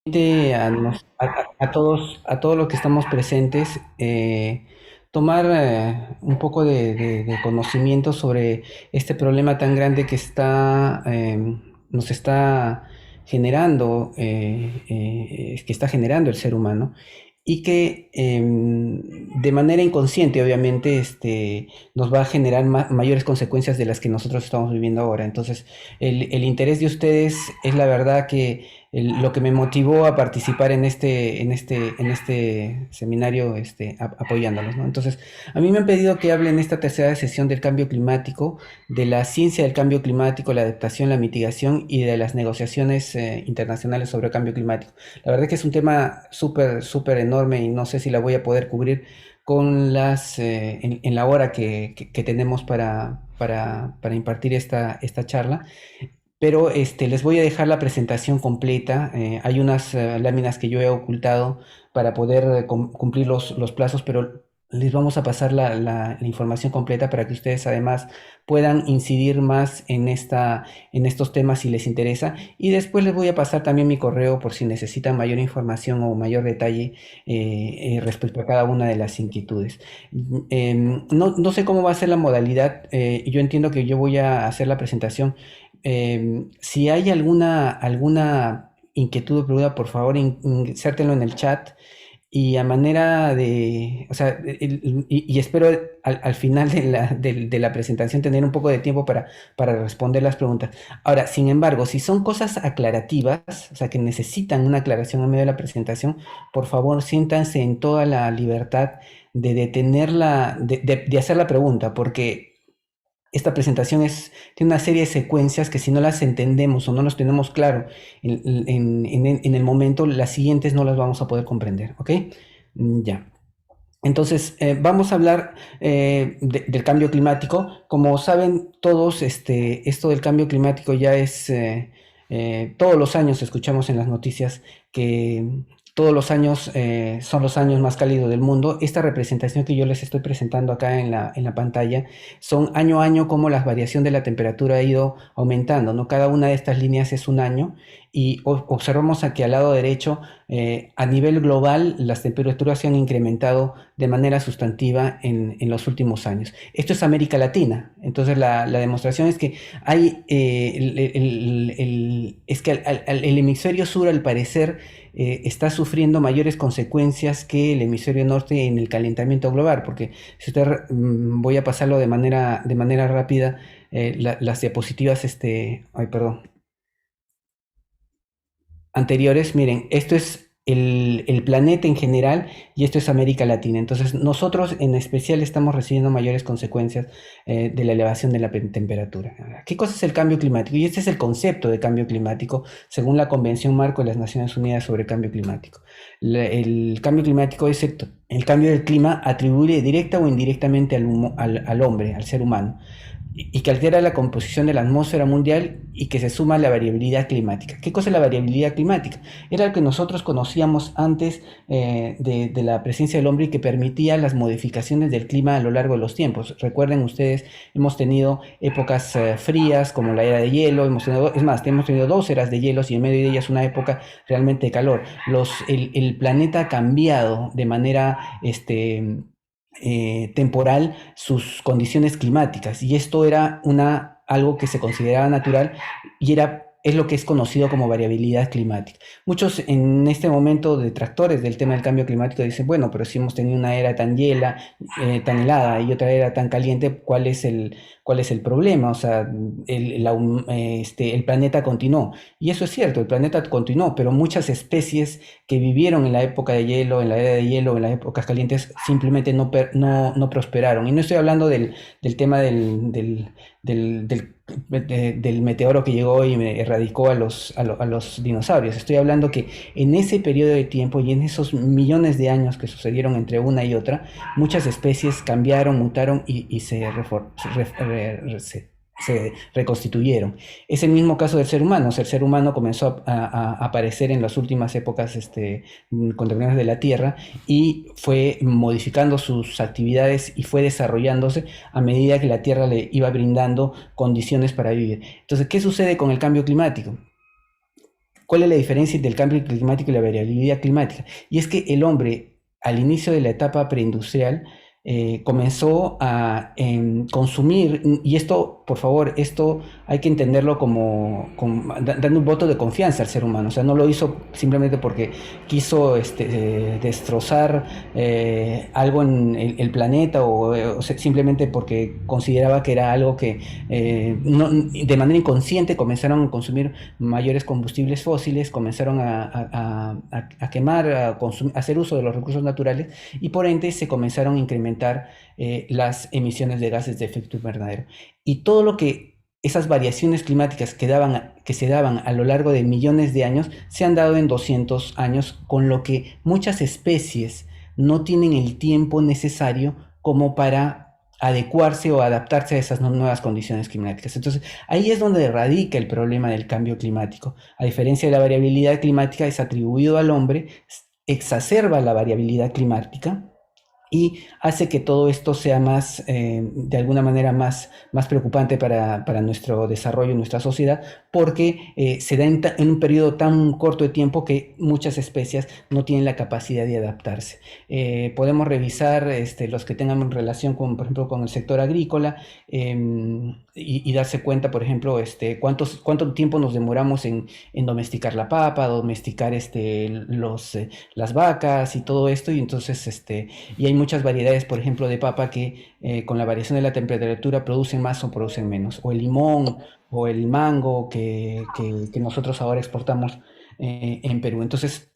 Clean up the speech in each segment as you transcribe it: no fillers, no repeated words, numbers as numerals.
A todos los que estamos presentes, tomar un poco de conocimiento sobre este problema tan grande que nos está generando, que está generando el ser humano y que de manera inconsciente, obviamente, nos va a generar mayores consecuencias de las que nosotros estamos viviendo ahora. Entonces, el interés de ustedes es la verdad que lo que me motivó a participar en este seminario, apoyándolos, ¿no? Entonces, a mí me han pedido que hable en esta tercera sesión del cambio climático, de la ciencia del cambio climático, la adaptación, la mitigación y de las negociaciones internacionales sobre el cambio climático. La verdad que es un tema súper, súper enorme y no sé si la voy a poder cubrir con en la hora que tenemos para impartir esta charla. Pero les voy a dejar la presentación completa. Hay unas láminas que yo he ocultado para poder cumplir los plazos, pero les vamos a pasar la información completa para que ustedes además puedan incidir más en estos temas si les interesa. Y después les voy a pasar también mi correo por si necesitan mayor información o mayor detalle respecto a cada una de las inquietudes. No sé cómo va a ser la modalidad. Yo entiendo que yo voy a hacer la presentación. Si hay alguna inquietud o pregunta, por favor, insértenlo en el chat y a manera de, o sea, y espero al final de la presentación tener un poco de tiempo para responder las preguntas. Ahora, sin embargo, si son cosas aclarativas, o sea, que necesitan una aclaración en medio de la presentación, por favor, siéntanse en toda la libertad de detenerla, de hacer la pregunta, porque esta presentación tiene una serie de secuencias que si no las entendemos o no las tenemos claro en el momento, las siguientes no las vamos a poder comprender, ¿ok? Ya. Entonces, vamos a hablar del cambio climático. Como saben todos, esto del cambio climático ya todos los años escuchamos en las noticias que todos los años son los años más cálidos del mundo. Esta representación que yo les estoy presentando acá en la pantalla son año a año cómo la variación de la temperatura ha ido aumentando, ¿no? Cada una de estas líneas es un año y observamos aquí al lado derecho, a nivel global, las temperaturas se han incrementado de manera sustantiva en los últimos años. Esto es América Latina. Entonces, la demostración es que es que el hemisferio sur, al parecer, está sufriendo mayores consecuencias que el hemisferio norte en el calentamiento global, porque si usted voy a pasarlo de manera rápida, las diapositivas, ay, perdón, anteriores, miren, esto es el planeta en general y esto es América Latina. Entonces, nosotros en especial estamos recibiendo mayores consecuencias de la elevación de la temperatura. ¿Qué cosa es el cambio climático? Y este es el concepto de cambio climático según la Convención Marco de las Naciones Unidas sobre el Cambio Climático. El cambio climático es el cambio del clima atribuible directa o indirectamente al hombre, al ser humano, y que altera la composición de la atmósfera mundial y que se suma a la variabilidad climática. ¿Qué cosa es la variabilidad climática? Era lo que nosotros conocíamos antes de la presencia del hombre y que permitía las modificaciones del clima a lo largo de los tiempos. Recuerden ustedes, hemos tenido épocas frías como la era de hielo, hemos tenido dos eras de hielos y en medio de ellas una época realmente de calor. El planeta ha cambiado de manera temporal sus condiciones climáticas y esto era algo que se consideraba natural y es lo que es conocido como variabilidad climática. Muchos en este momento detractores del tema del cambio climático dicen, bueno, pero si hemos tenido una era tan helada y otra era tan caliente, cuál es el problema? O sea, el planeta continuó. Y eso es cierto, el planeta continuó, pero muchas especies que vivieron en la época de hielo, en la era de hielo, en las épocas calientes, simplemente no prosperaron. Y no estoy hablando del tema del meteoro que llegó y me erradicó a los dinosaurios. Estoy hablando que en ese periodo de tiempo y en esos millones de años que sucedieron entre una y otra, muchas especies cambiaron, mutaron y se reconstituyeron. Es el mismo caso del ser humano. O sea, el ser humano comenzó a aparecer en las últimas épocas contemporáneas de la Tierra y fue modificando sus actividades y fue desarrollándose a medida que la Tierra le iba brindando condiciones para vivir. Entonces, ¿qué sucede con el cambio climático? ¿cuál es la diferencia entre el cambio climático y la variabilidad climática? Y es que el hombre, al inicio de la etapa preindustrial, comenzó a consumir, y esto, por favor, esto hay que entenderlo como dando un voto de confianza al ser humano. O sea, no lo hizo simplemente porque quiso destrozar algo en el planeta, o simplemente porque consideraba que era algo que de manera inconsciente comenzaron a consumir mayores combustibles fósiles, comenzaron a quemar, a hacer uso de los recursos naturales, y por ende se comenzaron a incrementar las emisiones de gases de efecto invernadero. Y todo lo que esas variaciones climáticas que se daban a lo largo de millones de años se han dado en 200 años, con lo que muchas especies no tienen el tiempo necesario como para adecuarse o adaptarse a esas nuevas condiciones climáticas. Entonces, ahí es donde radica el problema del cambio climático. A diferencia de la variabilidad climática, es atribuido al hombre, exacerba la variabilidad climática y hace que todo esto sea más, de alguna manera, más preocupante para nuestro desarrollo, nuestra sociedad, porque se da en un periodo tan corto de tiempo que muchas especies no tienen la capacidad de adaptarse. Podemos revisar los que tengan relación con, por ejemplo, con el sector agrícola, y darse cuenta, por ejemplo, cuánto tiempo nos demoramos en domesticar la papa, domesticar las vacas y todo esto, y entonces y hay muchas variedades, por ejemplo, de papa que con la variación de la temperatura producen más o producen menos. O el limón o el mango que nosotros ahora exportamos en Perú. Entonces,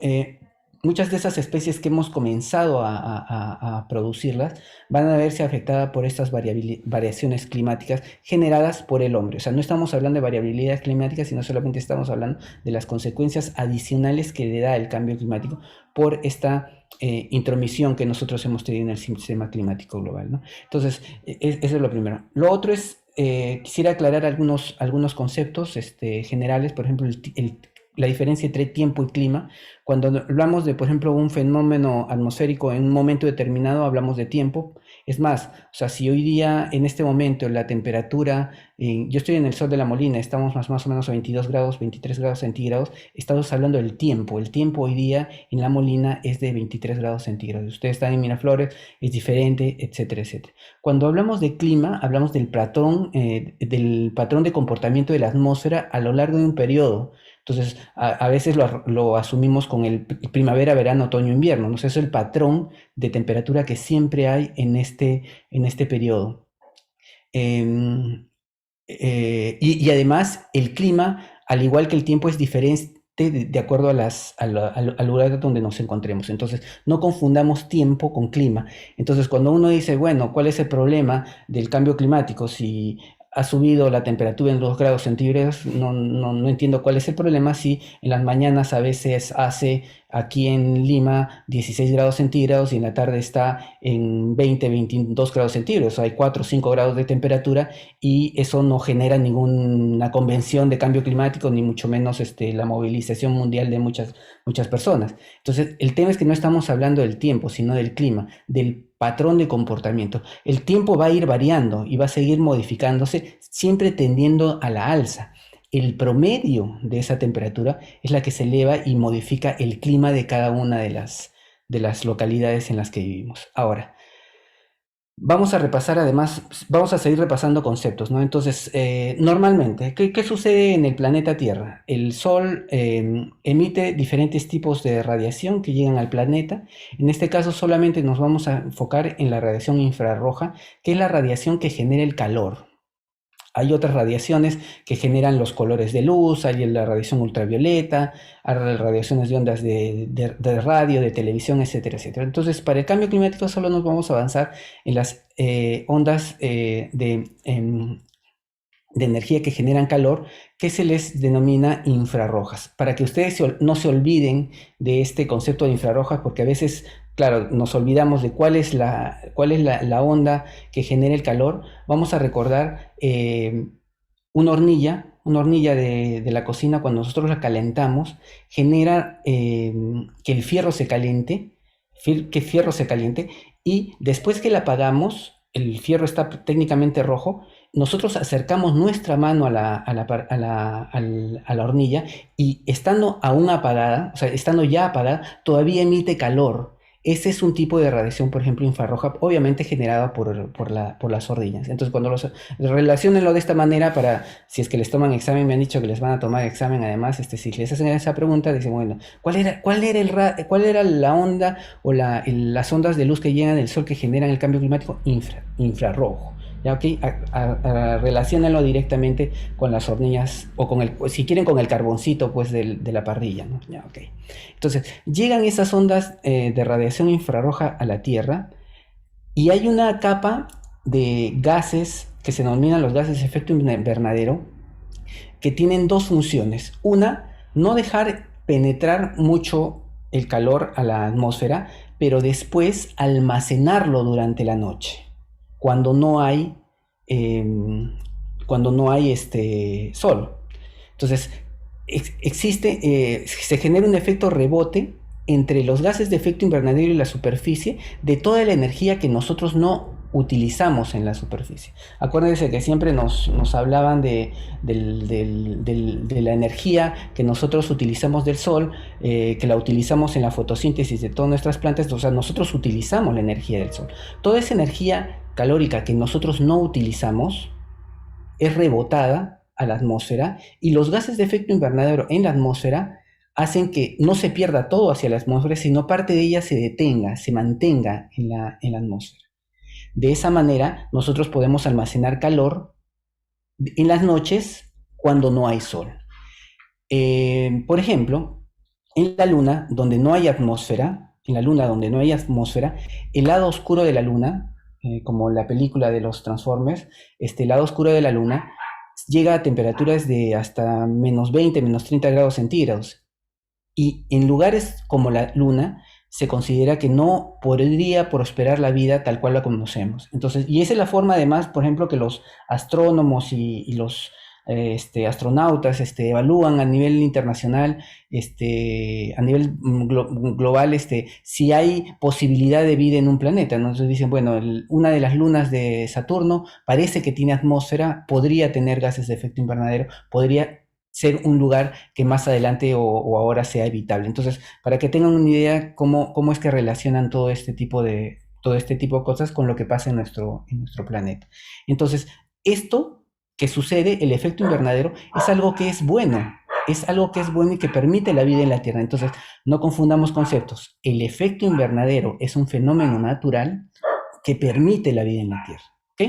muchas de esas especies que hemos comenzado a producirlas van a verse afectadas por estas variaciones climáticas generadas por el hombre. O sea, no estamos hablando de variabilidad climática, sino solamente estamos hablando de las consecuencias adicionales que le da el cambio climático por esta intromisión que nosotros hemos tenido en el sistema climático global, ¿no? Entonces, eso es lo primero. Lo otro es, quisiera aclarar algunos conceptos generales, por ejemplo, la diferencia entre tiempo y clima. Cuando hablamos de, por ejemplo, un fenómeno atmosférico en un momento determinado, hablamos de tiempo. Es más, o sea, si hoy día, en este momento, la temperatura, yo estoy en el Sol de la Molina, estamos más o menos a 22 grados, 23 grados centígrados, estamos hablando del tiempo. El tiempo hoy día en la Molina es de 23 grados centígrados. Ustedes están en Miraflores, es diferente, etcétera, etcétera. Cuando hablamos de clima, hablamos del patrón de comportamiento de la atmósfera a lo largo de un periodo. Entonces, a veces lo asumimos con el primavera, verano, otoño, invierno, ¿no? O sea, es el patrón de temperatura que siempre hay en este periodo. Y además, el clima, al igual que el tiempo, es diferente de acuerdo al lugar donde nos encontremos. Entonces, no confundamos tiempo con clima. Entonces, cuando uno dice, bueno, ¿cuál es el problema del cambio climático? Si ha subido la temperatura en 2 grados centígrados, no entiendo cuál es el problema si en las mañanas a veces hace aquí en Lima 16 grados centígrados y en la tarde está en 22 grados centígrados. Hay 4 o 5 grados de temperatura y eso no genera ninguna convención de cambio climático, ni mucho menos la movilización mundial de muchas personas. Entonces, el tema es que no estamos hablando del tiempo, sino del clima, del patrón de comportamiento. El tiempo va a ir variando y va a seguir modificándose, siempre tendiendo a la alza. El promedio de esa temperatura es la que se eleva y modifica el clima de cada una de las localidades en las que vivimos. Ahora, vamos a repasar además, vamos a seguir repasando conceptos, ¿no? Entonces, normalmente, ¿qué sucede en el planeta Tierra? El Sol emite diferentes tipos de radiación que llegan al planeta. En este caso, solamente nos vamos a enfocar en la radiación infrarroja, que es la radiación que genera el calor. Hay otras radiaciones que generan los colores de luz, hay la radiación ultravioleta, hay radiaciones de ondas de radio, de televisión, etcétera, etcétera. Entonces, para el cambio climático solo nos vamos a avanzar en las ondas de energía que generan calor, que se les denomina infrarrojas. Para que ustedes no se olviden de este concepto de infrarrojas, porque a veces, claro, nos olvidamos de cuál es la onda que genera el calor. Vamos a recordar una hornilla de la cocina. Cuando nosotros la calentamos, genera que el fierro se caliente, y después que la apagamos, el fierro está técnicamente rojo, nosotros acercamos nuestra mano a la hornilla y estando aún apagada, o sea, estando ya apagada, todavía emite calor. Ese es un tipo de radiación, por ejemplo, infrarroja, obviamente generada por las hornillas. Entonces, cuando relacionenlo de esta manera, para si es que les toman examen, me han dicho que les van a tomar examen, además, si les hacen esa pregunta, dicen, bueno, ¿cuál era la onda o las ondas de luz que llegan del Sol que generan el cambio climático? Infrarrojo. ¿Ya? ¿Ok? Relaciónenlo directamente con las hornillas o si quieren, con el carboncito pues de la parrilla, ¿no? ¿Ya? ¿Ok? Entonces, llegan esas ondas de radiación infrarroja a la Tierra y hay una capa de gases que se denominan los gases de efecto invernadero que tienen dos funciones. Una, no dejar penetrar mucho el calor a la atmósfera, pero después almacenarlo durante la noche, cuando no hay, eh, sol. Entonces, se genera un efecto rebote entre los gases de efecto invernadero y la superficie de toda la energía que nosotros no utilizamos en la superficie. Acuérdense que siempre nos hablaban de la energía que nosotros utilizamos del sol, que la utilizamos en la fotosíntesis de todas nuestras plantas. O sea, nosotros utilizamos la energía del sol. Toda esa energía calórica que nosotros no utilizamos es rebotada a la atmósfera, y los gases de efecto invernadero en la atmósfera hacen que no se pierda todo hacia la atmósfera, sino parte de ella se detenga, se mantenga en la atmósfera. De esa manera, nosotros podemos almacenar calor en las noches cuando no hay sol. Por ejemplo, en la Luna, donde no hay atmósfera, el lado oscuro de la Luna, como la película de los Transformers, el lado oscuro de la Luna llega a temperaturas de hasta menos 20, menos 30 grados centígrados. Y en lugares como la Luna se considera que no podría prosperar la vida tal cual la conocemos. Entonces, y esa es la forma además, por ejemplo, que los astrónomos y los astronautas evalúan a nivel internacional, a nivel global, si hay posibilidad de vida en un planeta, ¿no? Entonces dicen, bueno, una de las lunas de Saturno parece que tiene atmósfera, podría tener gases de efecto invernadero, podría ser un lugar que más adelante o ahora sea habitable. Entonces, para que tengan una idea cómo es que relacionan todo este tipo de cosas con lo que pasa en nuestro planeta. Entonces, esto que sucede, el efecto invernadero, es algo que es bueno, y que permite la vida en la Tierra. Entonces, no confundamos conceptos. El efecto invernadero es un fenómeno natural que permite la vida en la Tierra. ¿Ok?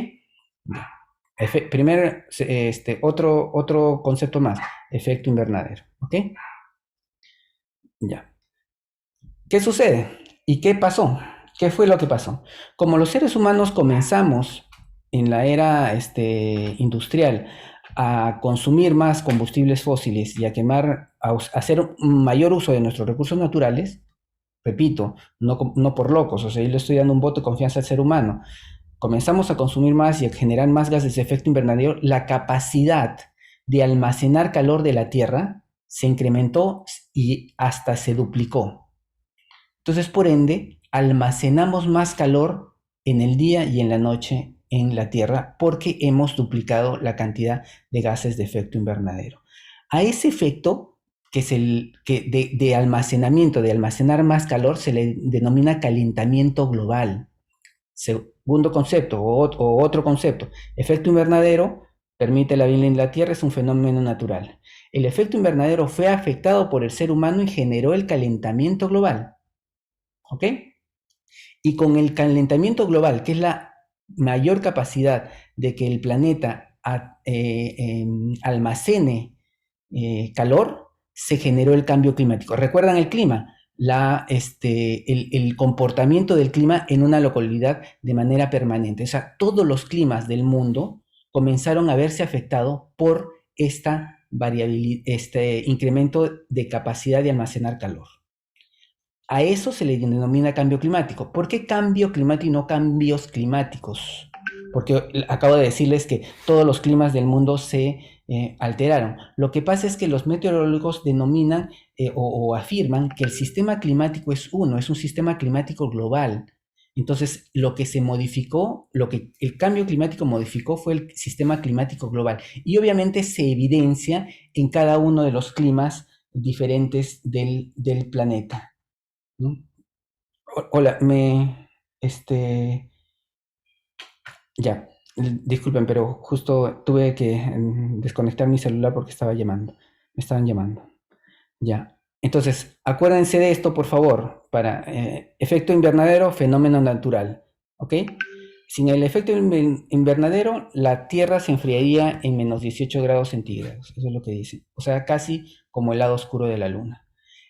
Otro concepto más, efecto invernadero. ¿Ok? Ya. ¿Qué sucede? ¿Y qué pasó? ¿Qué fue lo que pasó? Como los seres humanos comenzamos en la era industrial a consumir más combustibles fósiles y a hacer un mayor uso de nuestros recursos naturales, repito, no por locos, o sea, yo le estoy dando un voto de confianza al ser humano, comenzamos a consumir más y a generar más gases de efecto invernadero, la capacidad de almacenar calor de la Tierra se incrementó y hasta se duplicó. Entonces, por ende, almacenamos más calor en el día y en la noche en la Tierra porque hemos duplicado la cantidad de gases de efecto invernadero. A ese efecto, que es de almacenamiento, de almacenar más calor, se le denomina calentamiento global. Segundo concepto o otro concepto, efecto invernadero permite la vida en la Tierra, es un fenómeno natural. El efecto invernadero fue afectado por el ser humano y generó el calentamiento global. ¿Ok? Y con el calentamiento global, que es la mayor capacidad de que el planeta almacene calor, se generó el cambio climático. ¿Recuerdan el clima? El comportamiento del clima en una localidad de manera permanente. O sea, todos los climas del mundo comenzaron a verse afectados por este incremento de capacidad de almacenar calor. A eso se le denomina cambio climático. ¿Por qué cambio climático y no cambios climáticos? Porque acabo de decirles que todos los climas del mundo se alteraron. Lo que pasa es que los meteorólogos denominan o afirman que el sistema climático es uno, es un sistema climático global. Entonces, lo que se modificó, lo que el cambio climático modificó fue el sistema climático global. Y obviamente se evidencia en cada uno de los climas diferentes del planeta, ¿no? Hola, ya, disculpen, pero justo tuve que desconectar mi celular porque estaba llamando, me estaban llamando. Ya. Entonces, acuérdense de esto, por favor, para efecto invernadero, fenómeno natural. ¿Ok? Sin el efecto invernadero, la Tierra se enfriaría en menos 18 grados centígrados. Eso es lo que dicen. O sea, casi como el lado oscuro de la Luna.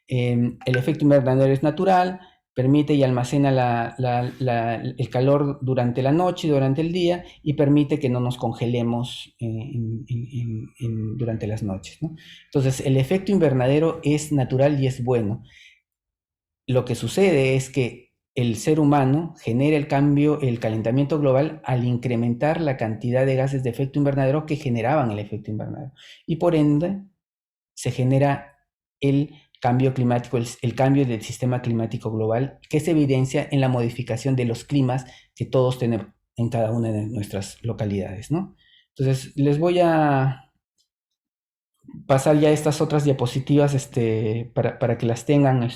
El efecto invernadero es natural, permite y almacena el calor durante la noche y durante el día y permite que no nos congelemos durante las noches, ¿no? Entonces, el efecto invernadero es natural y es bueno. Lo que sucede es que el ser humano genera el cambio, el calentamiento global al incrementar la cantidad de gases de efecto invernadero que generaban el efecto invernadero. Y por ende, se genera el cambio climático, el cambio del sistema climático global, que se evidencia en la modificación de los climas que todos tenemos en cada una de nuestras localidades, ¿no? Entonces, les voy a pasar ya estas otras diapositivas para que las tengan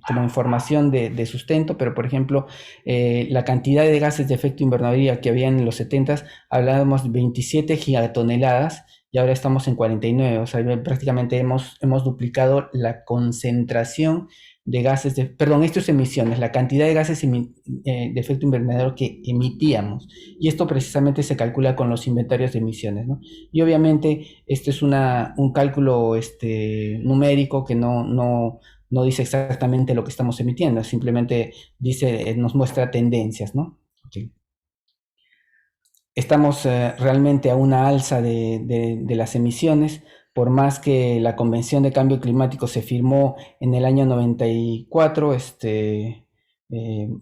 como información de sustento, pero por ejemplo, la cantidad de gases de efecto invernadero que había en los 70 hablábamos de 27 gigatoneladas y ahora estamos en 49, o sea, prácticamente hemos duplicado la concentración de gases perdón, esto es emisiones, la cantidad de gases de efecto invernadero que emitíamos, y esto precisamente se calcula con los inventarios de emisiones, ¿no? Y obviamente esto es un cálculo numérico que no dice exactamente lo que estamos emitiendo, simplemente nos muestra tendencias, ¿no? Okay. Estamos realmente a una alza de las emisiones, por más que la Convención de Cambio Climático se firmó en el año 94,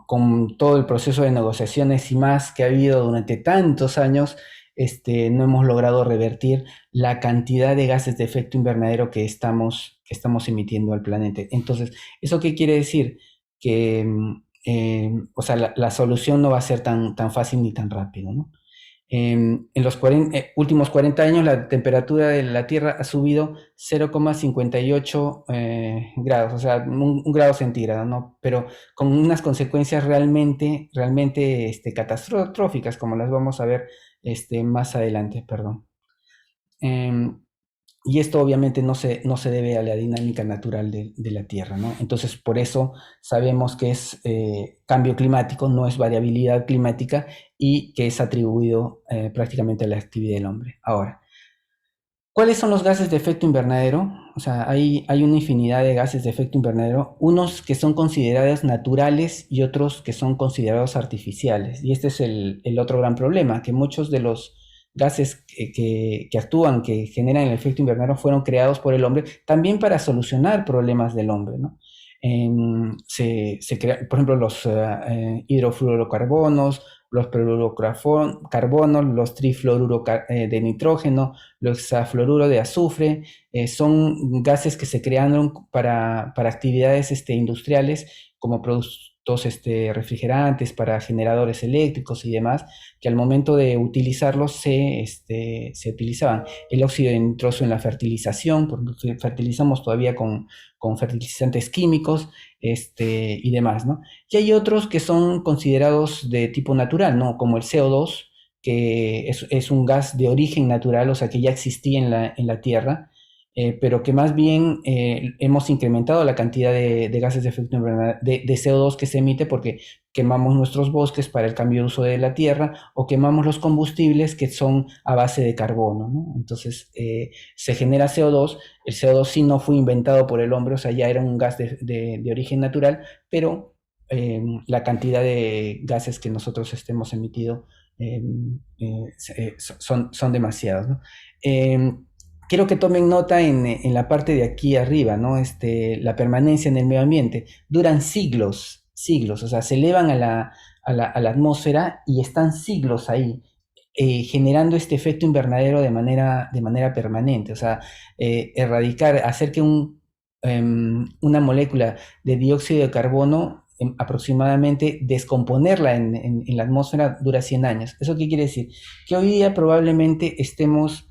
con todo el proceso de negociaciones y más que ha habido durante tantos años, no hemos logrado revertir la cantidad de gases de efecto invernadero que estamos emitiendo al planeta. Entonces, ¿eso qué quiere decir? Que, o sea, la solución no va a ser tan fácil ni tan rápido, ¿no? En los últimos 40 años la temperatura de la Tierra ha subido 0,58 grados, o sea, un grado centígrado, ¿no? Pero con unas consecuencias realmente catastróficas, como las vamos a ver más adelante, perdón. Y esto obviamente no se debe a la dinámica natural de la Tierra, ¿no? Entonces, por eso sabemos que es cambio climático, no es variabilidad climática y que es atribuido prácticamente a la actividad del hombre. Ahora, ¿cuáles son los gases de efecto invernadero? O sea, hay una infinidad de gases de efecto invernadero, unos que son considerados naturales y otros que son considerados artificiales. Y este es el otro gran problema, que muchos de los gases que actúan, que generan el efecto invernadero, fueron creados por el hombre también para solucionar problemas del hombre, ¿no? Por ejemplo, los hidrofluorocarbonos, los fluorocarbonos, los trifluoruro de nitrógeno, los hexafluoruro de azufre, son gases que se crearon para actividades industriales como productos refrigerantes para generadores eléctricos y demás, que al momento de utilizarlos se utilizaban. El óxido de nitroso en la fertilización, porque fertilizamos todavía con fertilizantes químicos y demás, ¿no? Y hay otros que son considerados de tipo natural, ¿no? Como el CO2, que es un gas de origen natural, o sea, que ya existía en la Tierra, pero que más bien hemos incrementado la cantidad de gases de efecto invernadero, de CO2 que se emite porque quemamos nuestros bosques para el cambio de uso de la tierra o quemamos los combustibles que son a base de carbono, ¿no? Entonces se genera CO2, el CO2 sí no fue inventado por el hombre, o sea, ya era un gas de origen natural, pero la cantidad de gases que nosotros hemos emitido son demasiados, ¿no? Quiero que tomen nota en la parte de aquí arriba, ¿no? La permanencia en el medio ambiente. Duran siglos, siglos, o sea, se elevan a la atmósfera y están siglos ahí, generando este efecto invernadero de manera permanente. O sea, hacer que una molécula de dióxido de carbono aproximadamente descomponerla en la atmósfera dura 100 años. ¿Eso qué quiere decir? Que hoy día probablemente estemos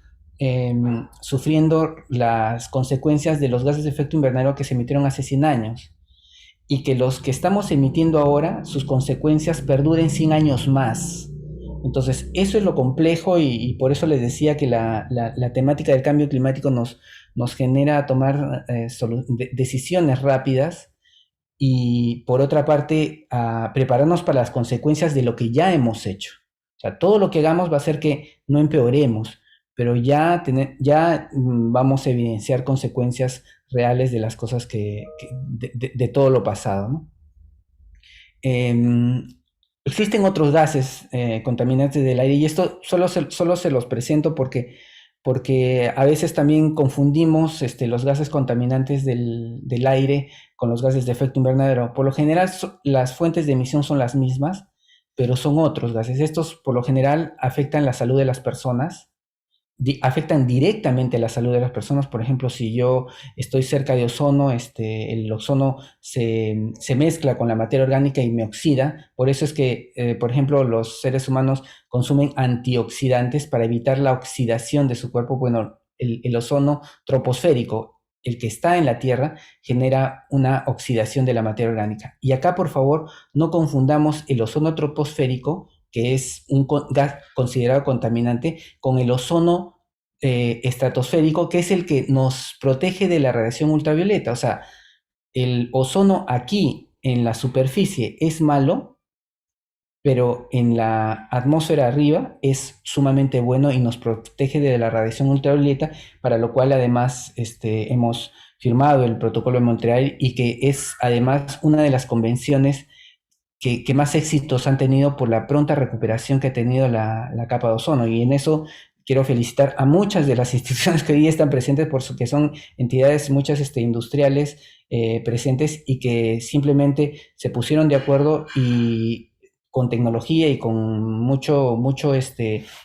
sufriendo las consecuencias de los gases de efecto invernadero que se emitieron hace 100 años y que los que estamos emitiendo ahora, sus consecuencias perduren 100 años más. Entonces, eso es lo complejo y por eso les decía que la temática del cambio climático nos genera tomar decisiones rápidas y por otra parte a prepararnos para las consecuencias de lo que ya hemos hecho. O sea, todo lo que hagamos va a hacer que no empeoremos, pero ya vamos a evidenciar consecuencias reales de las cosas de todo lo pasado, ¿no? Eh, Existen otros gases contaminantes del aire y esto solo se los presento porque a veces también confundimos los gases contaminantes del aire con los gases de efecto invernadero. Por lo general las fuentes de emisión son las mismas, pero son otros gases. Estos por lo general afectan la salud de las personas, afectan directamente la salud de las personas. Por ejemplo, si yo estoy cerca de ozono, el ozono se mezcla con la materia orgánica y me oxida. Por eso es que, por ejemplo, los seres humanos consumen antioxidantes para evitar la oxidación de su cuerpo. Bueno, el ozono troposférico, el que está en la Tierra, genera una oxidación de la materia orgánica. Y acá, por favor, no confundamos el ozono troposférico, que es un gas considerado contaminante, con el ozono estratosférico, que es el que nos protege de la radiación ultravioleta. O sea, el ozono aquí en la superficie es malo, pero en la atmósfera arriba es sumamente bueno y nos protege de la radiación ultravioleta, para lo cual además hemos firmado el protocolo de Montreal y que es además una de las convenciones que más éxitos han tenido por la pronta recuperación que ha tenido la capa de ozono. Y en eso quiero felicitar a muchas de las instituciones que hoy están presentes, porque son entidades, muchas industriales presentes y que simplemente se pusieron de acuerdo y con tecnología y con mucho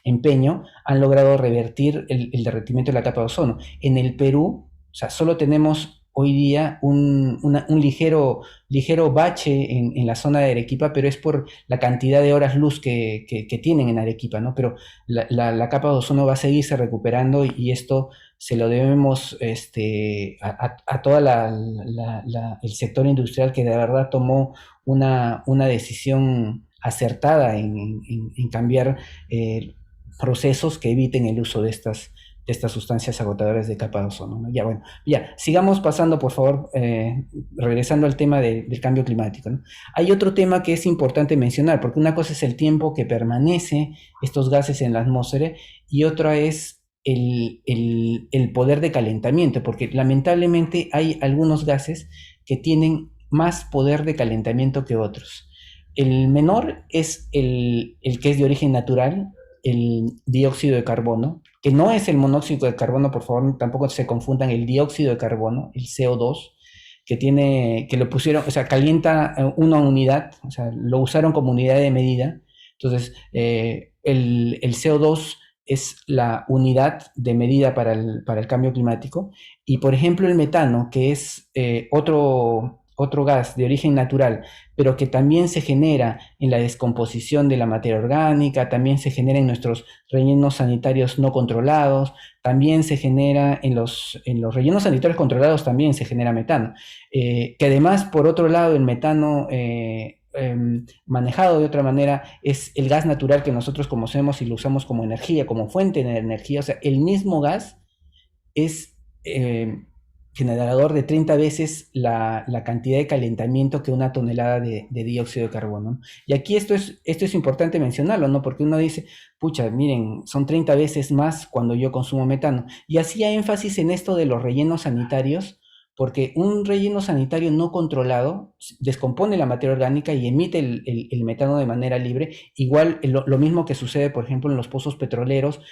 empeño han logrado revertir el derretimiento de la capa de ozono. En el Perú, o sea, solo tenemos hoy día un ligero bache en la zona de Arequipa, pero es por la cantidad de horas luz que tienen en Arequipa, ¿no? Pero la capa de ozono va a seguirse recuperando y esto se lo debemos a todo el sector industrial que de verdad tomó una decisión acertada en cambiar procesos que eviten el uso de estas sustancias agotadoras de capa de ozono, ¿no? Ya, bueno, ya, sigamos pasando, por favor, regresando al tema del cambio climático, ¿no? Hay otro tema que es importante mencionar, porque una cosa es el tiempo que permanece estos gases en la atmósfera y otra es el poder de calentamiento, porque lamentablemente hay algunos gases que tienen más poder de calentamiento que otros. El menor es el que es de origen natural, el dióxido de carbono, que no es el monóxido de carbono, por favor, tampoco se confundan, el dióxido de carbono, el CO2, que lo pusieron, o sea, calienta una unidad, o sea, lo usaron como unidad de medida. Entonces, el CO2 es la unidad de medida para el cambio climático. Y, por ejemplo, el metano, que es otro gas de origen natural, pero que también se genera en la descomposición de la materia orgánica, también se genera en nuestros rellenos sanitarios no controlados, también se genera en los rellenos sanitarios controlados, también se genera metano. Que además, por otro lado, el metano manejado de otra manera es el gas natural que nosotros conocemos y lo usamos como energía, como fuente de energía. O sea, el mismo gas es generador de 30 veces la cantidad de calentamiento que una tonelada de dióxido de carbono. Y aquí esto es importante mencionarlo, ¿no? Porque uno dice, pucha, miren, son 30 veces más cuando yo consumo metano. Y hacía énfasis en esto de los rellenos sanitarios, porque un relleno sanitario no controlado descompone la materia orgánica y emite el metano de manera libre. Igual lo mismo que sucede, por ejemplo, en los pozos petroleros.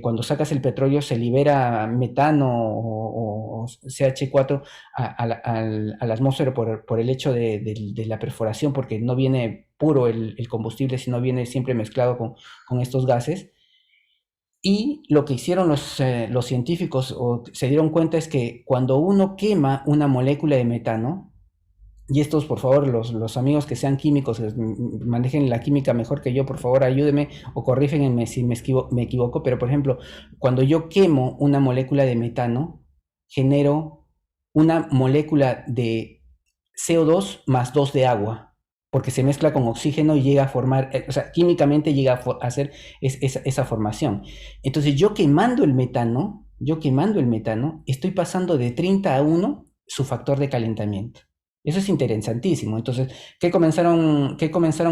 Cuando sacas el petróleo se libera metano o CH4 a la atmósfera por el hecho de la perforación, porque no viene puro el combustible, sino viene siempre mezclado con estos gases. Y lo que hicieron los científicos o se dieron cuenta es que cuando uno quema una molécula de metano, y estos, por favor, los amigos que sean químicos, que manejen la química mejor que yo, por favor, ayúdenme o corrígenme si me equivoco, pero por ejemplo, cuando yo quemo una molécula de metano, genero una molécula de CO2 más 2 de agua, porque se mezcla con oxígeno y llega a formar, o sea, químicamente llega a hacer esa formación. Entonces, yo quemando el metano, estoy pasando de 30 a 1 su factor de calentamiento. Eso es interesantísimo. Entonces, ¿qué comenzaron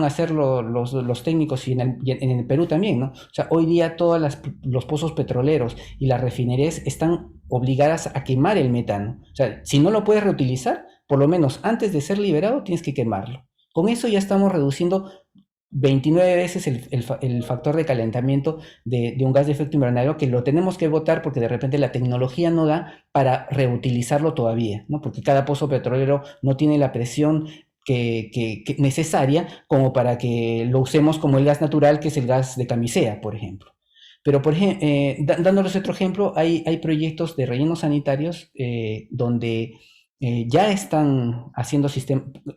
a hacer los técnicos y en el Perú también, ¿no? O sea, hoy día todos los pozos petroleros y las refinerías están obligadas a quemar el metano. O sea, si no lo puedes reutilizar, por lo menos antes de ser liberado tienes que quemarlo. Con eso ya estamos reduciendo 29 veces el factor de calentamiento de un gas de efecto invernadero, que lo tenemos que votar porque de repente la tecnología no da para reutilizarlo todavía, ¿no? Porque cada pozo petrolero no tiene la presión que necesaria como para que lo usemos como el gas natural, que es el gas de camisea, por ejemplo. Pero, dándoles otro ejemplo, hay proyectos de rellenos sanitarios donde ya están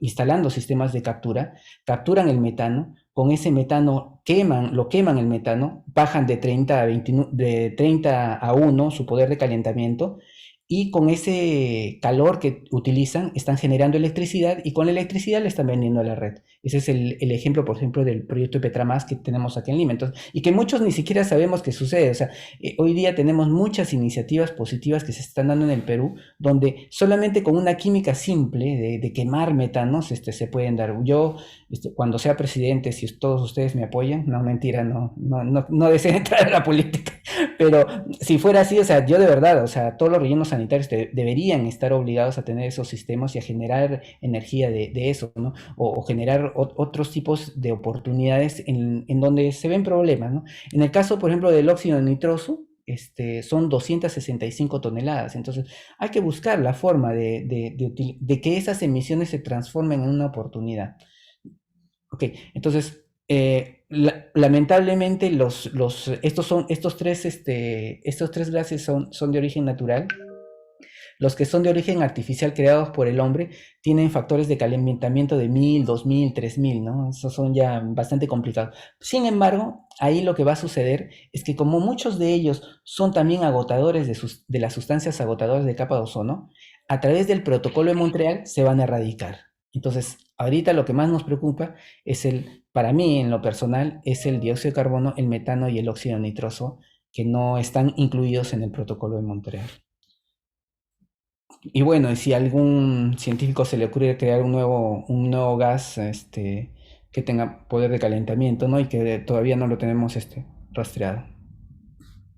instalando sistemas de captura, capturan el metano, con ese metano lo queman el metano, bajan de 30 a 20, de 30 a 1 su poder de calentamiento, y con ese calor que utilizan están generando electricidad, y con la electricidad le están vendiendo a la red. Ese es el ejemplo, por ejemplo, del proyecto de Petramas que tenemos aquí en Lima. Entonces, y que muchos ni siquiera sabemos que sucede. O sea, hoy día tenemos muchas iniciativas positivas que se están dando en el Perú, donde solamente con una química simple de quemar metanos se pueden dar. Yo, cuando sea presidente, si todos ustedes me apoyan, no, mentira, no deseo entrar a la política, pero si fuera así, o sea, yo de verdad, o sea, todos los rellenos sanitarios deberían estar obligados a tener esos sistemas y a generar energía de eso, ¿no? O generar otros tipos de oportunidades en donde se ven problemas, ¿no? En el caso, por ejemplo, del óxido nitroso, son 265 toneladas. Entonces, hay que buscar la forma de que esas emisiones se transformen en una oportunidad. Ok, entonces, lamentablemente, estos tres gases son de origen natural. Los que son de origen artificial creados por el hombre tienen factores de calentamiento de 1000, 2000, 3000, ¿no? Esos son ya bastante complicados. Sin embargo, ahí lo que va a suceder es que, como muchos de ellos son también agotadores de las sustancias agotadoras de capa de ozono, a través del protocolo de Montreal se van a erradicar. Entonces, ahorita lo que más nos preocupa para mí en lo personal, es el dióxido de carbono, el metano y el óxido nitroso, que no están incluidos en el protocolo de Montreal. Y bueno, y si a algún científico se le ocurre crear un nuevo gas, que tenga poder de calentamiento, ¿no? Y que todavía no lo tenemos, rastreado.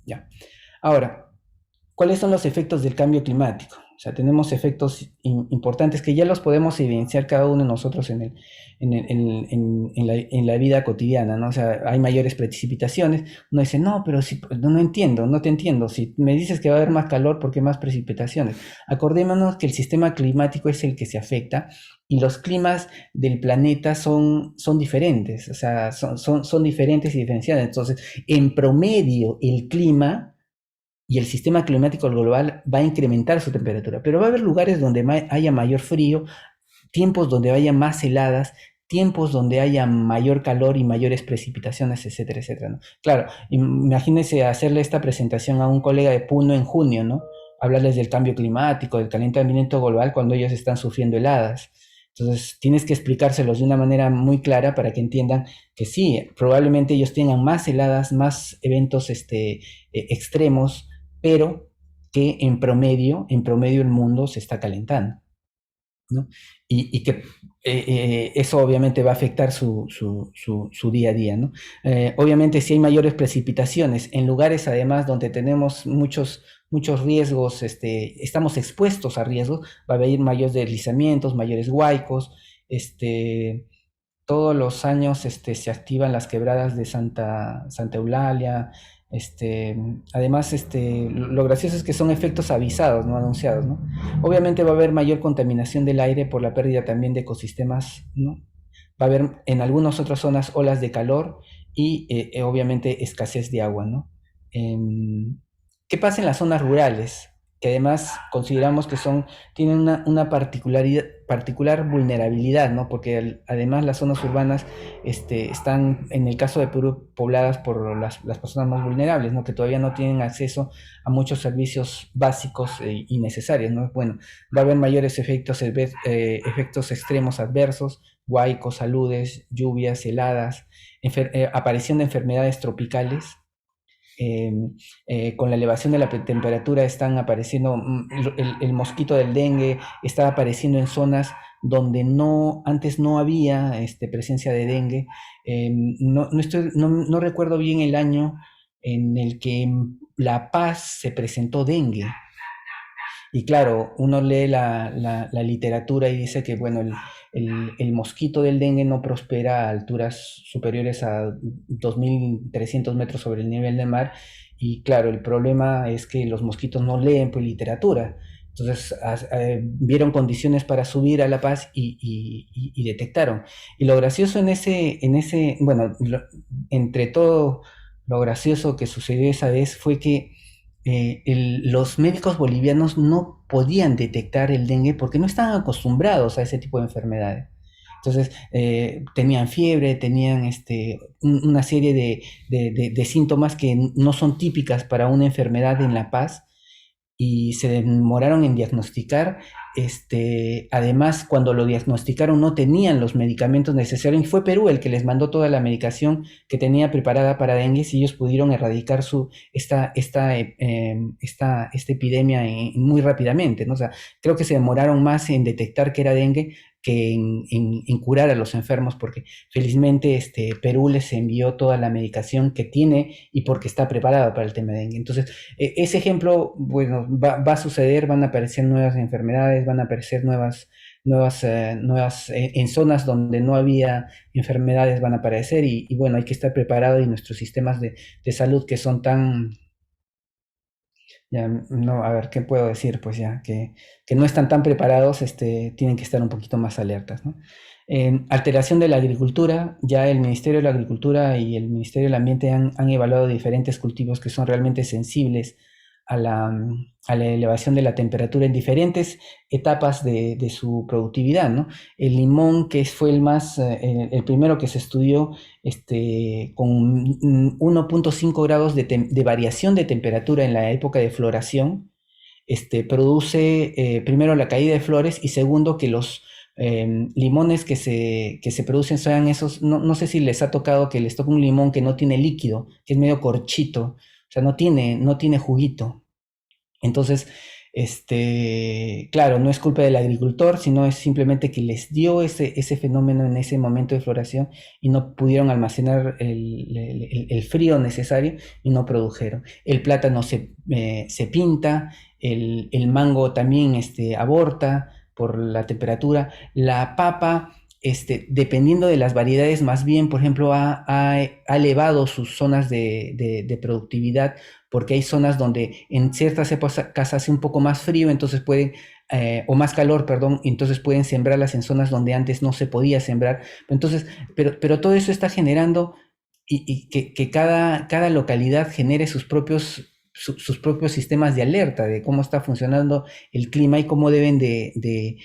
Ya. Ahora, ¿cuáles son los efectos del cambio climático? O sea, tenemos efectos importantes que ya los podemos evidenciar cada uno de nosotros en la vida cotidiana, ¿no? O sea, hay mayores precipitaciones. Uno dice, no, pero si, no entiendo, no te entiendo. Si me dices que va a haber más calor, ¿por qué más precipitaciones? Acordémonos que el sistema climático es el que se afecta, y los climas del planeta son diferentes, o sea, son diferentes y diferenciados. Entonces, en promedio, el clima y el sistema climático global va a incrementar su temperatura, pero va a haber lugares donde haya mayor frío, tiempos donde haya más heladas, tiempos donde haya mayor calor y mayores precipitaciones, etcétera, etcétera, ¿no? Claro, imagínense hacerle esta presentación a un colega de Puno en junio, ¿no? Hablarles del cambio climático, del calentamiento global, cuando ellos están sufriendo heladas. Entonces, tienes que explicárselos de una manera muy clara para que entiendan que sí, probablemente ellos tengan más heladas, más eventos extremos, pero que en promedio el mundo se está calentando, ¿no? Y que eso obviamente va a afectar su día a día, ¿no? Obviamente, si hay mayores precipitaciones en lugares, además, donde tenemos muchos riesgos, estamos expuestos a riesgos, va a haber mayores deslizamientos, mayores huaicos. Todos los años se activan las quebradas de Santa Eulalia. Además, lo gracioso es que son efectos avisados, no anunciados, ¿no? Obviamente va a haber mayor contaminación del aire por la pérdida también de ecosistemas, ¿no? Va a haber en algunas otras zonas olas de calor y obviamente escasez de agua, ¿no? ¿Qué pasa en las zonas rurales? que además consideramos que tienen una particular vulnerabilidad, ¿no? Porque además las zonas urbanas están, en el caso de Perú, pobladas por las personas más vulnerables, ¿no? Que todavía no tienen acceso a muchos servicios básicos y necesarios, ¿no? Bueno, va a haber mayores efectos extremos adversos, huaicos, saludes, lluvias, heladas, aparición de enfermedades tropicales. eh, con la elevación de la temperatura están apareciendo, el mosquito del dengue está apareciendo en zonas donde antes no había presencia de dengue. No recuerdo bien el año en el que en La Paz se presentó dengue. Y claro, uno lee la literatura y dice que, bueno, el mosquito del dengue no prospera a alturas superiores a 2.300 metros sobre el nivel del mar. Y claro, el problema es que los mosquitos no leen pues, literatura. Entonces vieron condiciones para subir a La Paz y detectaron. Y lo gracioso bueno, entre todo lo gracioso que sucedió esa vez fue que los médicos bolivianos no podían detectar el dengue porque no estaban acostumbrados a ese tipo de enfermedades. Entonces, tenían fiebre, tenían una serie de síntomas que no son típicas para una enfermedad en La Paz y se demoraron en diagnosticar. Además, cuando lo diagnosticaron no tenían los medicamentos necesarios y fue Perú el que les mandó toda la medicación que tenía preparada para dengue y ellos pudieron erradicar esta epidemia muy rápidamente, ¿no? O sea, creo que se demoraron más en detectar que era dengue que en curar a los enfermos, porque felizmente Perú les envió toda la medicación que tiene y porque está preparada para el tema de dengue. Entonces, ese ejemplo, bueno, va a suceder, van a aparecer nuevas enfermedades, van a aparecer nuevas en zonas donde no había enfermedades van a aparecer y bueno, hay que estar preparado y nuestros sistemas de salud que son tan, ya, no, a ver, ¿qué puedo decir? Pues ya, que no están tan preparados, tienen que estar un poquito más alertas, ¿no? Alteración de la agricultura, ya el Ministerio de la Agricultura y el Ministerio del Ambiente han evaluado diferentes cultivos que son realmente sensibles a la elevación de la temperatura en diferentes etapas de su productividad, ¿no? El limón, que fue el primero que se estudió, con 1.5 grados de variación de temperatura en la época de floración, produce primero la caída de flores y segundo que los limones que se producen sean esos, no sé si les ha tocado que les toca un limón que no tiene líquido, que es medio corchito, o sea, no tiene juguito. Entonces, claro, no es culpa del agricultor, sino es simplemente que les dio ese fenómeno en ese momento de floración y no pudieron almacenar el frío necesario y no produjeron. El plátano se pinta, el mango también aborta por la temperatura. La papa, dependiendo de las variedades, más bien, por ejemplo, ha elevado sus zonas de productividad porque hay zonas donde en ciertas épocas hace un poco más frío, entonces o más calor, perdón, entonces pueden sembrarlas en zonas donde antes no se podía sembrar. Entonces, pero todo eso está generando y que cada localidad genere sus propios sistemas de alerta de cómo está funcionando el clima y cómo deben de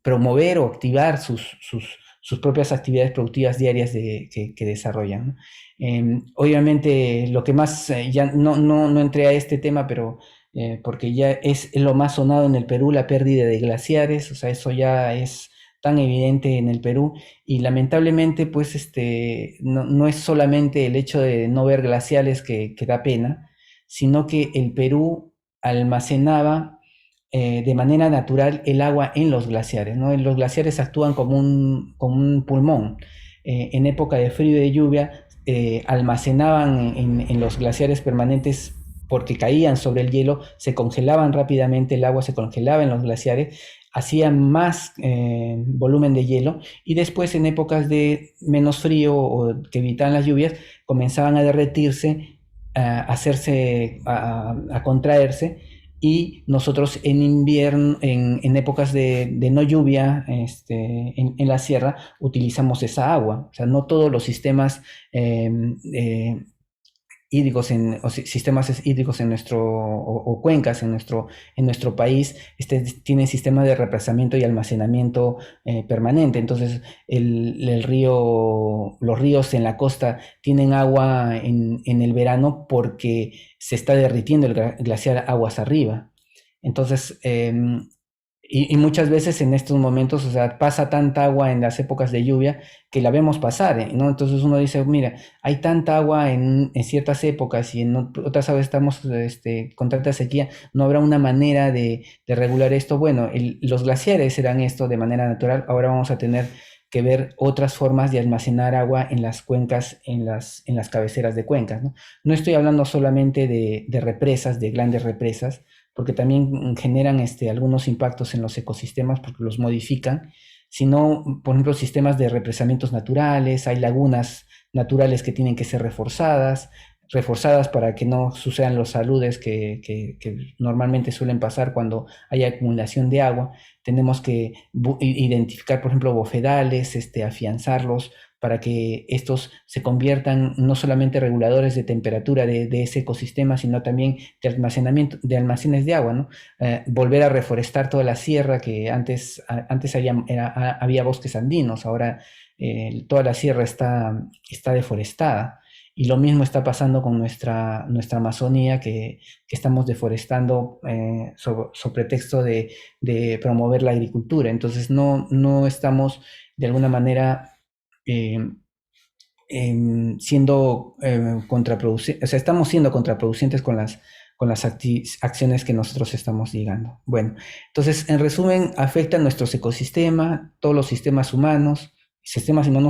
promover o activar sus propias actividades productivas diarias que desarrollan, ¿no? Obviamente, lo que más, ya no entré a este tema, pero porque ya es lo más sonado en el Perú, la pérdida de glaciares, o sea, eso ya es tan evidente en el Perú y lamentablemente pues no es solamente el hecho de no ver glaciares que da pena, sino que el Perú almacenaba de manera natural el agua en los glaciares, ¿no? Los glaciares actúan como un pulmón. En época de frío y de lluvia almacenaban en los glaciares permanentes porque caían sobre el hielo, se congelaban rápidamente, el agua se congelaba en los glaciares, hacía más volumen de hielo y después en épocas de menos frío o que evitaban las lluvias comenzaban a derretirse, a contraerse y nosotros en invierno, en épocas de no lluvia en la sierra, utilizamos esa agua. O sea, no todos los sistemas hídricos o sistemas hídricos en o cuencas en nuestro país tienen sistemas de represamiento y almacenamiento permanente. Entonces, los ríos en la costa tienen agua en el verano porque se está derritiendo el glaciar aguas arriba. Entonces, y muchas veces en estos momentos, o sea, pasa tanta agua en las épocas de lluvia que la vemos pasar, ¿no? Entonces uno dice, mira, hay tanta agua en ciertas épocas y en otras veces estamos con tanta sequía, no habrá una manera de regular esto. Bueno, los glaciares eran esto de manera natural, ahora vamos a tener que ver otras formas de almacenar agua en las cuencas, en las cabeceras de cuencas, ¿no? No estoy hablando solamente de represas, de grandes represas, porque también generan algunos impactos en los ecosistemas porque los modifican, sino, por ejemplo, sistemas de represamientos naturales, hay lagunas naturales que tienen que ser reforzadas para que no sucedan los aludes que normalmente suelen pasar cuando hay acumulación de agua. Tenemos que identificar, por ejemplo, bofedales, afianzarlos para que estos se conviertan no solamente reguladores de temperatura de ese ecosistema, sino también de almacenamiento, de almacenes de agua, ¿no? Volver a reforestar toda la sierra, que antes había bosques andinos, ahora toda la sierra está deforestada. Y lo mismo está pasando con nuestra Amazonía, que estamos deforestando sobre pretexto de promover la agricultura. Entonces no estamos de alguna manera siendo contraproducentes, o sea, estamos siendo contraproducentes con las acciones que nosotros estamos llegando. Bueno, entonces, en resumen, afecta a nuestros ecosistemas, todos los sistemas humanos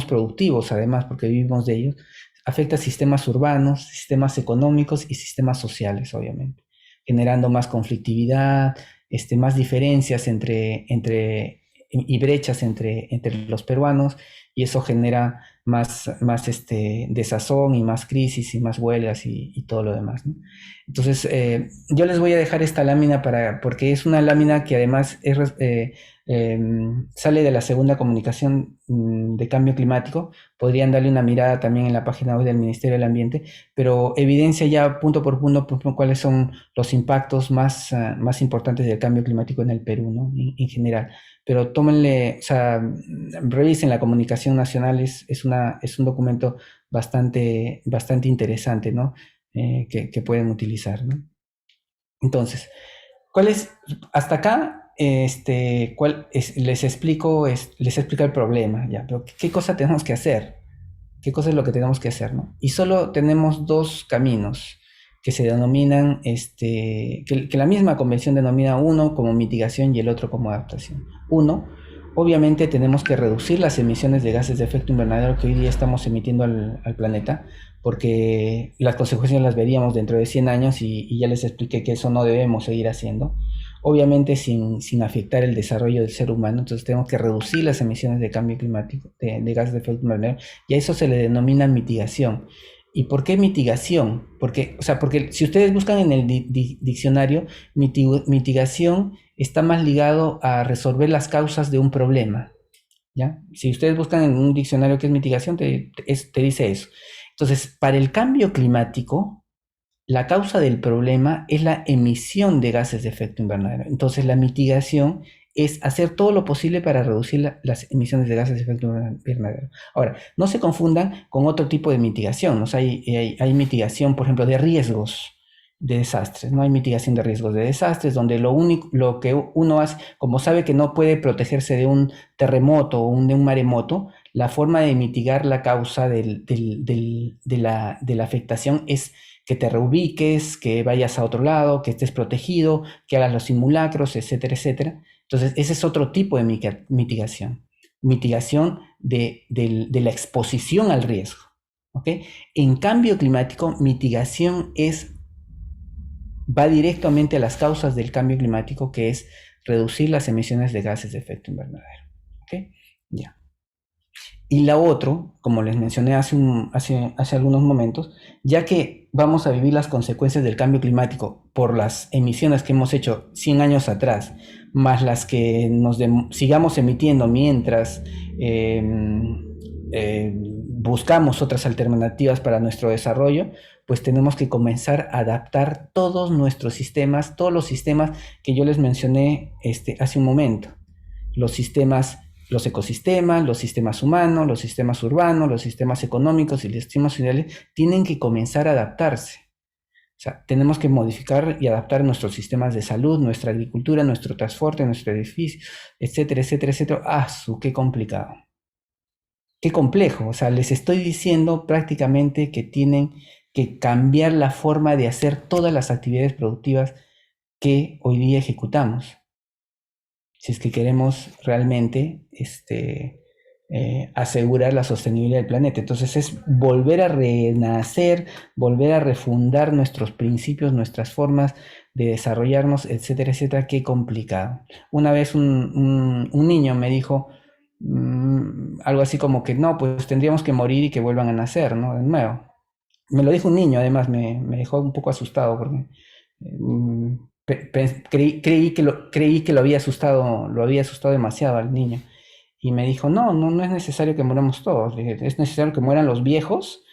productivos, además, porque vivimos de ellos, afecta a sistemas urbanos, sistemas económicos y sistemas sociales, obviamente, generando más conflictividad, más diferencias y brechas entre los peruanos, y eso genera más desazón y más crisis y más huelgas y todo lo demás, ¿no? Entonces, yo les voy a dejar esta lámina porque es una lámina que además sale de la segunda comunicación de cambio climático. Podrían darle una mirada también en la página web del Ministerio del Ambiente, pero evidencia ya punto por punto cuáles son los impactos más importantes del cambio climático en el Perú, ¿no? En general. Pero tómenle, o sea, revisen la comunicación nacional, es un documento bastante interesante, ¿no? Que pueden utilizar, ¿no? Entonces, hasta acá, les explico el problema, ya, pero ¿qué cosa tenemos que hacer? ¿Qué cosa es lo que tenemos que hacer, no? Y solo tenemos dos caminos que se denominan, que la misma convención denomina uno como mitigación y el otro como adaptación. Uno, obviamente tenemos que reducir las emisiones de gases de efecto invernadero que hoy día estamos emitiendo al planeta, porque las consecuencias las veríamos dentro de 100 años y ya les expliqué que eso no debemos seguir haciendo. Obviamente sin afectar el desarrollo del ser humano, entonces tenemos que reducir las emisiones de cambio climático, de gases de efecto invernadero, y a eso se le denomina mitigación. ¿Y por qué mitigación? Porque si ustedes buscan en el diccionario, mitigación está más ligado a resolver las causas de un problema, ¿ya? Si ustedes buscan en un diccionario qué es mitigación, te dice eso. Entonces, para el cambio climático, la causa del problema es la emisión de gases de efecto invernadero. Entonces, la mitigación es hacer todo lo posible para reducir las emisiones de gases de efecto invernadero. Ahora, no se confundan con otro tipo de mitigación. O sea, hay mitigación, por ejemplo, de riesgos de desastres. No hay mitigación de riesgos de desastres, donde lo que uno hace, como sabe que no puede protegerse de un terremoto o de un maremoto, la forma de mitigar la causa de la afectación es que te reubiques, que vayas a otro lado, que estés protegido, que hagas los simulacros, etcétera, etcétera. Entonces, ese es otro tipo de mitigación. Mitigación de la exposición al riesgo. ¿Ok? En cambio climático, mitigación va directamente a las causas del cambio climático, que es reducir las emisiones de gases de efecto invernadero. ¿Ok? Ya. Y la otra, como les mencioné hace algunos momentos, ya que vamos a vivir las consecuencias del cambio climático por las emisiones que hemos hecho 100 años atrás, más las que sigamos emitiendo mientras buscamos otras alternativas para nuestro desarrollo, pues tenemos que comenzar a adaptar todos nuestros sistemas, todos los sistemas que yo les mencioné hace un momento. Los sistemas, los ecosistemas, los sistemas humanos, los sistemas urbanos, los sistemas económicos y los sistemas sociales tienen que comenzar a adaptarse. O sea, tenemos que modificar y adaptar nuestros sistemas de salud, nuestra agricultura, nuestro transporte, nuestro edificio, etcétera, etcétera, etcétera. Qué complicado. Qué complejo. O sea, les estoy diciendo prácticamente que tienen que cambiar la forma de hacer todas las actividades productivas que hoy día ejecutamos. Si es que queremos realmente asegurar la sostenibilidad del planeta. Entonces es volver a renacer, volver a refundar nuestros principios, nuestras formas de desarrollarnos, etcétera, etcétera. Qué complicado. Una vez un niño me dijo algo así como que no, pues tendríamos que morir y que vuelvan a nacer, ¿no? De nuevo. Me lo dijo un niño, además me dejó un poco asustado porque creí que lo había asustado demasiado al niño. Y me dijo, no es necesario que muramos todos, es necesario que mueran los viejos,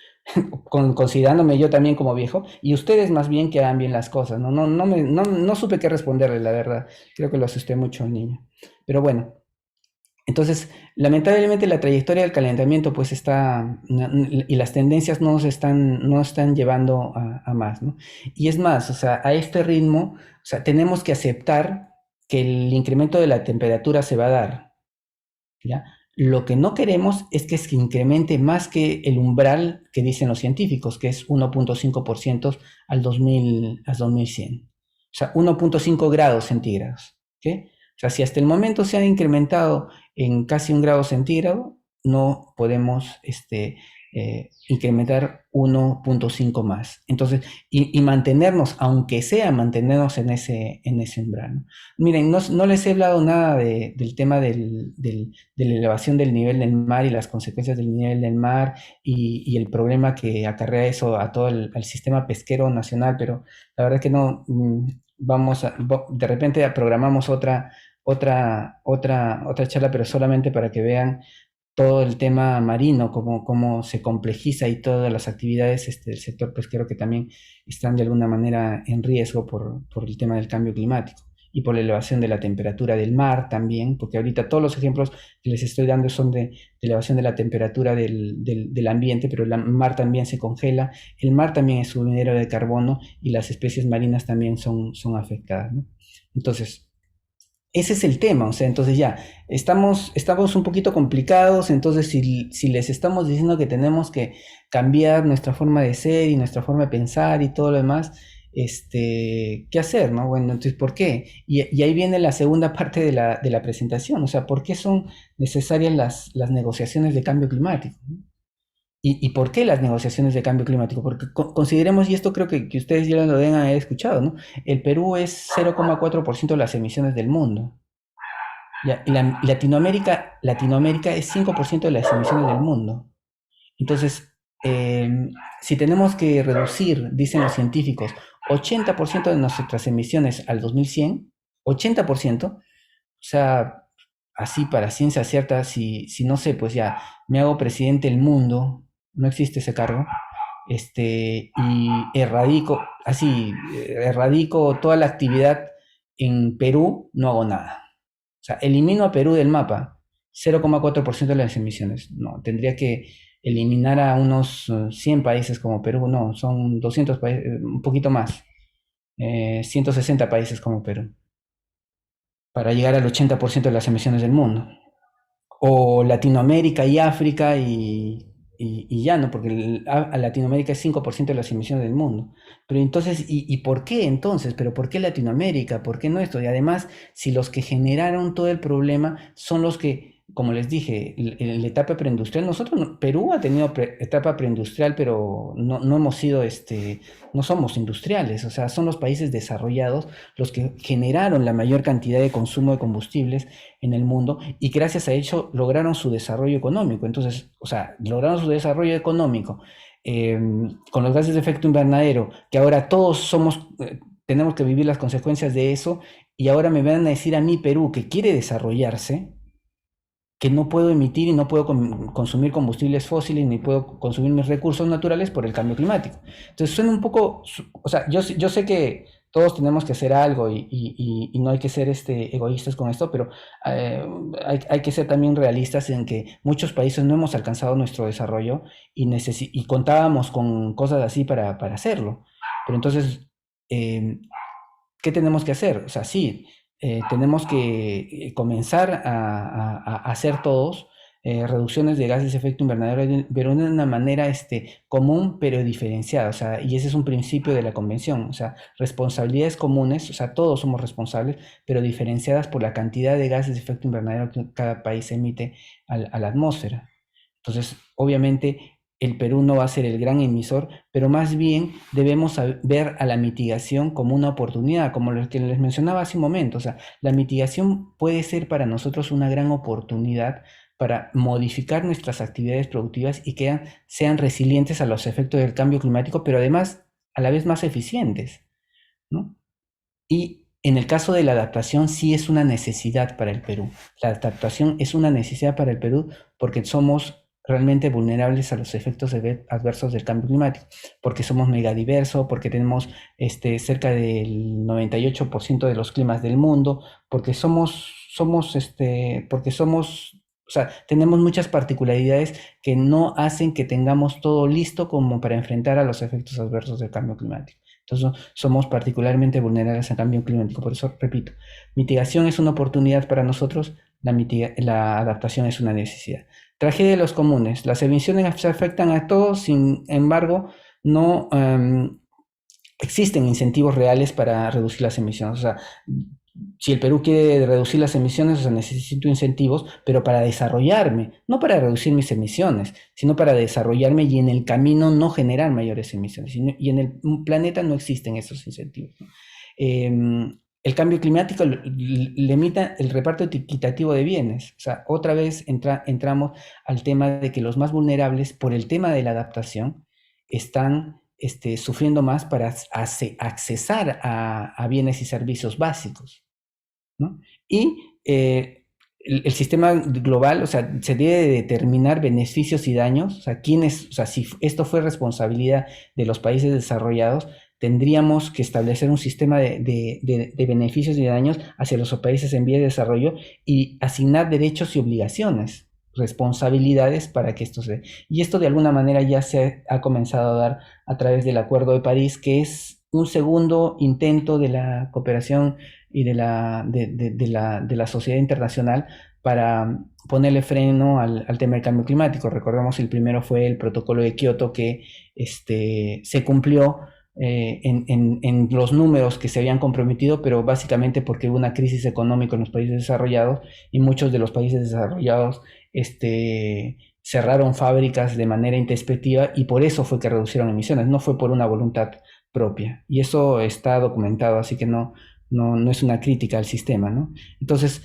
considerándome yo también como viejo, y ustedes más bien que hagan bien las cosas. No supe qué responderle, la verdad. Creo que lo asusté mucho al niño. Pero bueno, entonces, lamentablemente la trayectoria del calentamiento pues está, y las tendencias no están llevando a más, ¿no? Y es más, o sea, a este ritmo, o sea, tenemos que aceptar que el incremento de la temperatura se va a dar, ¿ya? Lo que no queremos es que se incremente más que el umbral que dicen los científicos, que es 1.5% al 2100. O sea, 1.5 grados centígrados, ¿ok? O sea, si hasta el momento se ha incrementado en casi 1 grado centígrado, no podemos incrementar 1.5 más. Entonces, y mantenernos, aunque sea mantenernos en ese umbral, ¿no? Miren, no les he hablado nada del tema de la elevación del nivel del mar y las consecuencias del nivel del mar y el problema que acarrea eso a todo al sistema pesquero nacional, pero la verdad es que no, de repente programamos otra charla, pero solamente para que vean todo el tema marino, cómo se complejiza y todas las actividades del sector pesquero que también están de alguna manera en riesgo por el tema del cambio climático y por la elevación de la temperatura del mar también, porque ahorita todos los ejemplos que les estoy dando son de elevación de la temperatura del ambiente, pero el mar también se congela, el mar también es un minero de carbono y las especies marinas también son afectadas, ¿no? Entonces, ese es el tema, o sea, entonces ya, estamos un poquito complicados, entonces si les estamos diciendo que tenemos que cambiar nuestra forma de ser y nuestra forma de pensar y todo lo demás, ¿qué hacer, no? Bueno, entonces, ¿por qué? Y ahí viene la segunda parte de la presentación, o sea, ¿por qué son necesarias las negociaciones de cambio climático? ¿Y por qué las negociaciones de cambio climático? Porque consideremos, y esto creo que ustedes ya lo deben haber escuchado, ¿no? El Perú es 0,4% de las emisiones del mundo. Y Latinoamérica es 5% de las emisiones del mundo. Entonces, si tenemos que reducir, dicen los científicos, 80% de nuestras emisiones al 2100, 80%, o sea, así para ciencia cierta, si no sé, pues ya me hago presidente del mundo, no existe ese cargo, y erradico toda la actividad en Perú, no hago nada. O sea, elimino a Perú del mapa, 0,4% de las emisiones. No, tendría que eliminar a unos 100 países como Perú, no, son 200 países, un poquito más, 160 países como Perú, para llegar al 80% de las emisiones del mundo. O Latinoamérica y África y ya, ¿no? Porque a Latinoamérica es 5% de las emisiones del mundo. Pero entonces, ¿y por qué entonces? ¿Pero por qué Latinoamérica? ¿Por qué no esto? Y además, si los que generaron todo el problema son los que, como les dije, en la etapa preindustrial, Perú ha tenido etapa preindustrial, pero no hemos sido, no somos industriales, o sea, son los países desarrollados los que generaron la mayor cantidad de consumo de combustibles en el mundo y gracias a eso lograron su desarrollo económico. Entonces, o sea, lograron su desarrollo económico con los gases de efecto invernadero, que ahora todos tenemos que vivir las consecuencias de eso, y ahora me van a decir a mí, Perú, que quiere desarrollarse, que no puedo emitir y no puedo consumir combustibles fósiles ni puedo consumir mis recursos naturales por el cambio climático. Entonces suena un poco, o sea, yo sé que todos tenemos que hacer algo y no hay que ser egoístas con esto, pero hay que ser también realistas en que muchos países no hemos alcanzado nuestro desarrollo y contábamos con cosas así para hacerlo. Pero entonces, eh, ¿qué tenemos que hacer? O sea, sí, tenemos que comenzar a hacer todos reducciones de gases de efecto invernadero, pero de una manera común, pero diferenciada. O sea, y ese es un principio de la convención. O sea, responsabilidades comunes, o sea, todos somos responsables, pero diferenciadas por la cantidad de gases de efecto invernadero que cada país emite a la atmósfera. Entonces, obviamente, el Perú no va a ser el gran emisor, pero más bien debemos ver a la mitigación como una oportunidad, como lo que les mencionaba hace un momento. O sea, la mitigación puede ser para nosotros una gran oportunidad para modificar nuestras actividades productivas y que sean resilientes a los efectos del cambio climático, pero además a la vez más eficientes, ¿no? Y en el caso de la adaptación, sí es una necesidad para el Perú. La adaptación es una necesidad para el Perú porque somos realmente vulnerables a los efectos adversos del cambio climático, porque somos megadiversos, porque tenemos cerca del 98% de los climas del mundo, porque somos, o sea, tenemos muchas particularidades que no hacen que tengamos todo listo como para enfrentar a los efectos adversos del cambio climático. Entonces, somos particularmente vulnerables al cambio climático. Por eso, repito, mitigación es una oportunidad para nosotros, la adaptación es una necesidad. Tragedia de los comunes. Las emisiones afectan a todos, sin embargo, no existen incentivos reales para reducir las emisiones. O sea, si el Perú quiere reducir las emisiones, o sea, necesito incentivos, pero para desarrollarme, no para reducir mis emisiones, sino para desarrollarme y en el camino no generar mayores emisiones. Y en el planeta no existen esos incentivos, ¿no? El cambio climático limita el reparto equitativo de bienes. O sea, otra vez entramos al tema de que los más vulnerables, por el tema de la adaptación, están sufriendo más para accesar a bienes y servicios básicos, ¿no? Y el sistema global, o sea, se debe de determinar beneficios y daños, o sea, o sea, si esto fue responsabilidad de los países desarrollados, tendríamos que establecer un sistema de beneficios y daños hacia los países en vía de desarrollo y asignar derechos y obligaciones, responsabilidades para que esto se dé. Y esto de alguna manera ya se ha comenzado a dar a través del Acuerdo de París, que es un segundo intento de la cooperación y de la sociedad internacional para ponerle freno al tema del cambio climático. Recordemos, el primero fue el protocolo de Kioto que se cumplió en los números que se habían comprometido, pero básicamente porque hubo una crisis económica en los países desarrollados y muchos de los países desarrollados cerraron fábricas de manera introspectiva y por eso fue que reducieron emisiones, no fue por una voluntad propia. Y eso está documentado, así que no es una crítica al sistema, ¿no? Entonces,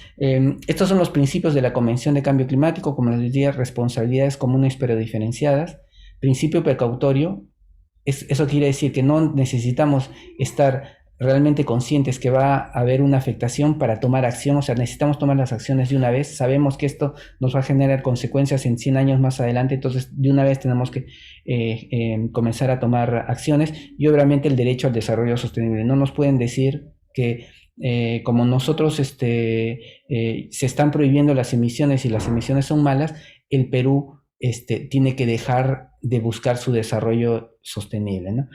estos son los principios de la Convención de Cambio Climático, como les decía, responsabilidades comunes pero diferenciadas, principio precautorio, eso quiere decir que no necesitamos estar realmente conscientes que va a haber una afectación para tomar acción, o sea, necesitamos tomar las acciones de una vez, sabemos que esto nos va a generar consecuencias en 100 años más adelante, entonces de una vez tenemos que comenzar a tomar acciones y obviamente el derecho al desarrollo sostenible. No nos pueden decir que como nosotros se están prohibiendo las emisiones y las emisiones son malas, el Perú tiene que dejar de buscar su desarrollo sostenible, ¿no?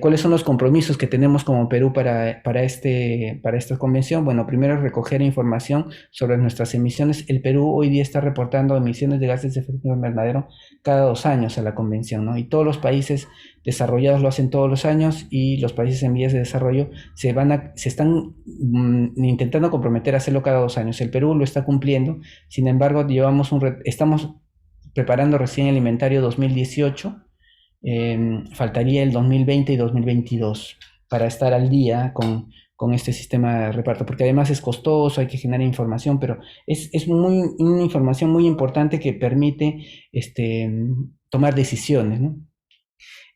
¿Cuáles son los compromisos que tenemos como Perú para esta convención? Bueno, primero recoger información sobre nuestras emisiones. El Perú hoy día está reportando emisiones de gases de efecto invernadero cada 2 años a la convención, ¿no? Y todos los países desarrollados lo hacen todos los años y los países en vías de desarrollo se están intentando comprometer a hacerlo cada 2 años. El Perú lo está cumpliendo, sin embargo, estamos preparando recién el inventario 2018, faltaría el 2020 y 2022 para estar al día con este sistema de reparto, porque además es costoso, hay que generar información, pero es una información muy importante que permite tomar decisiones, ¿no?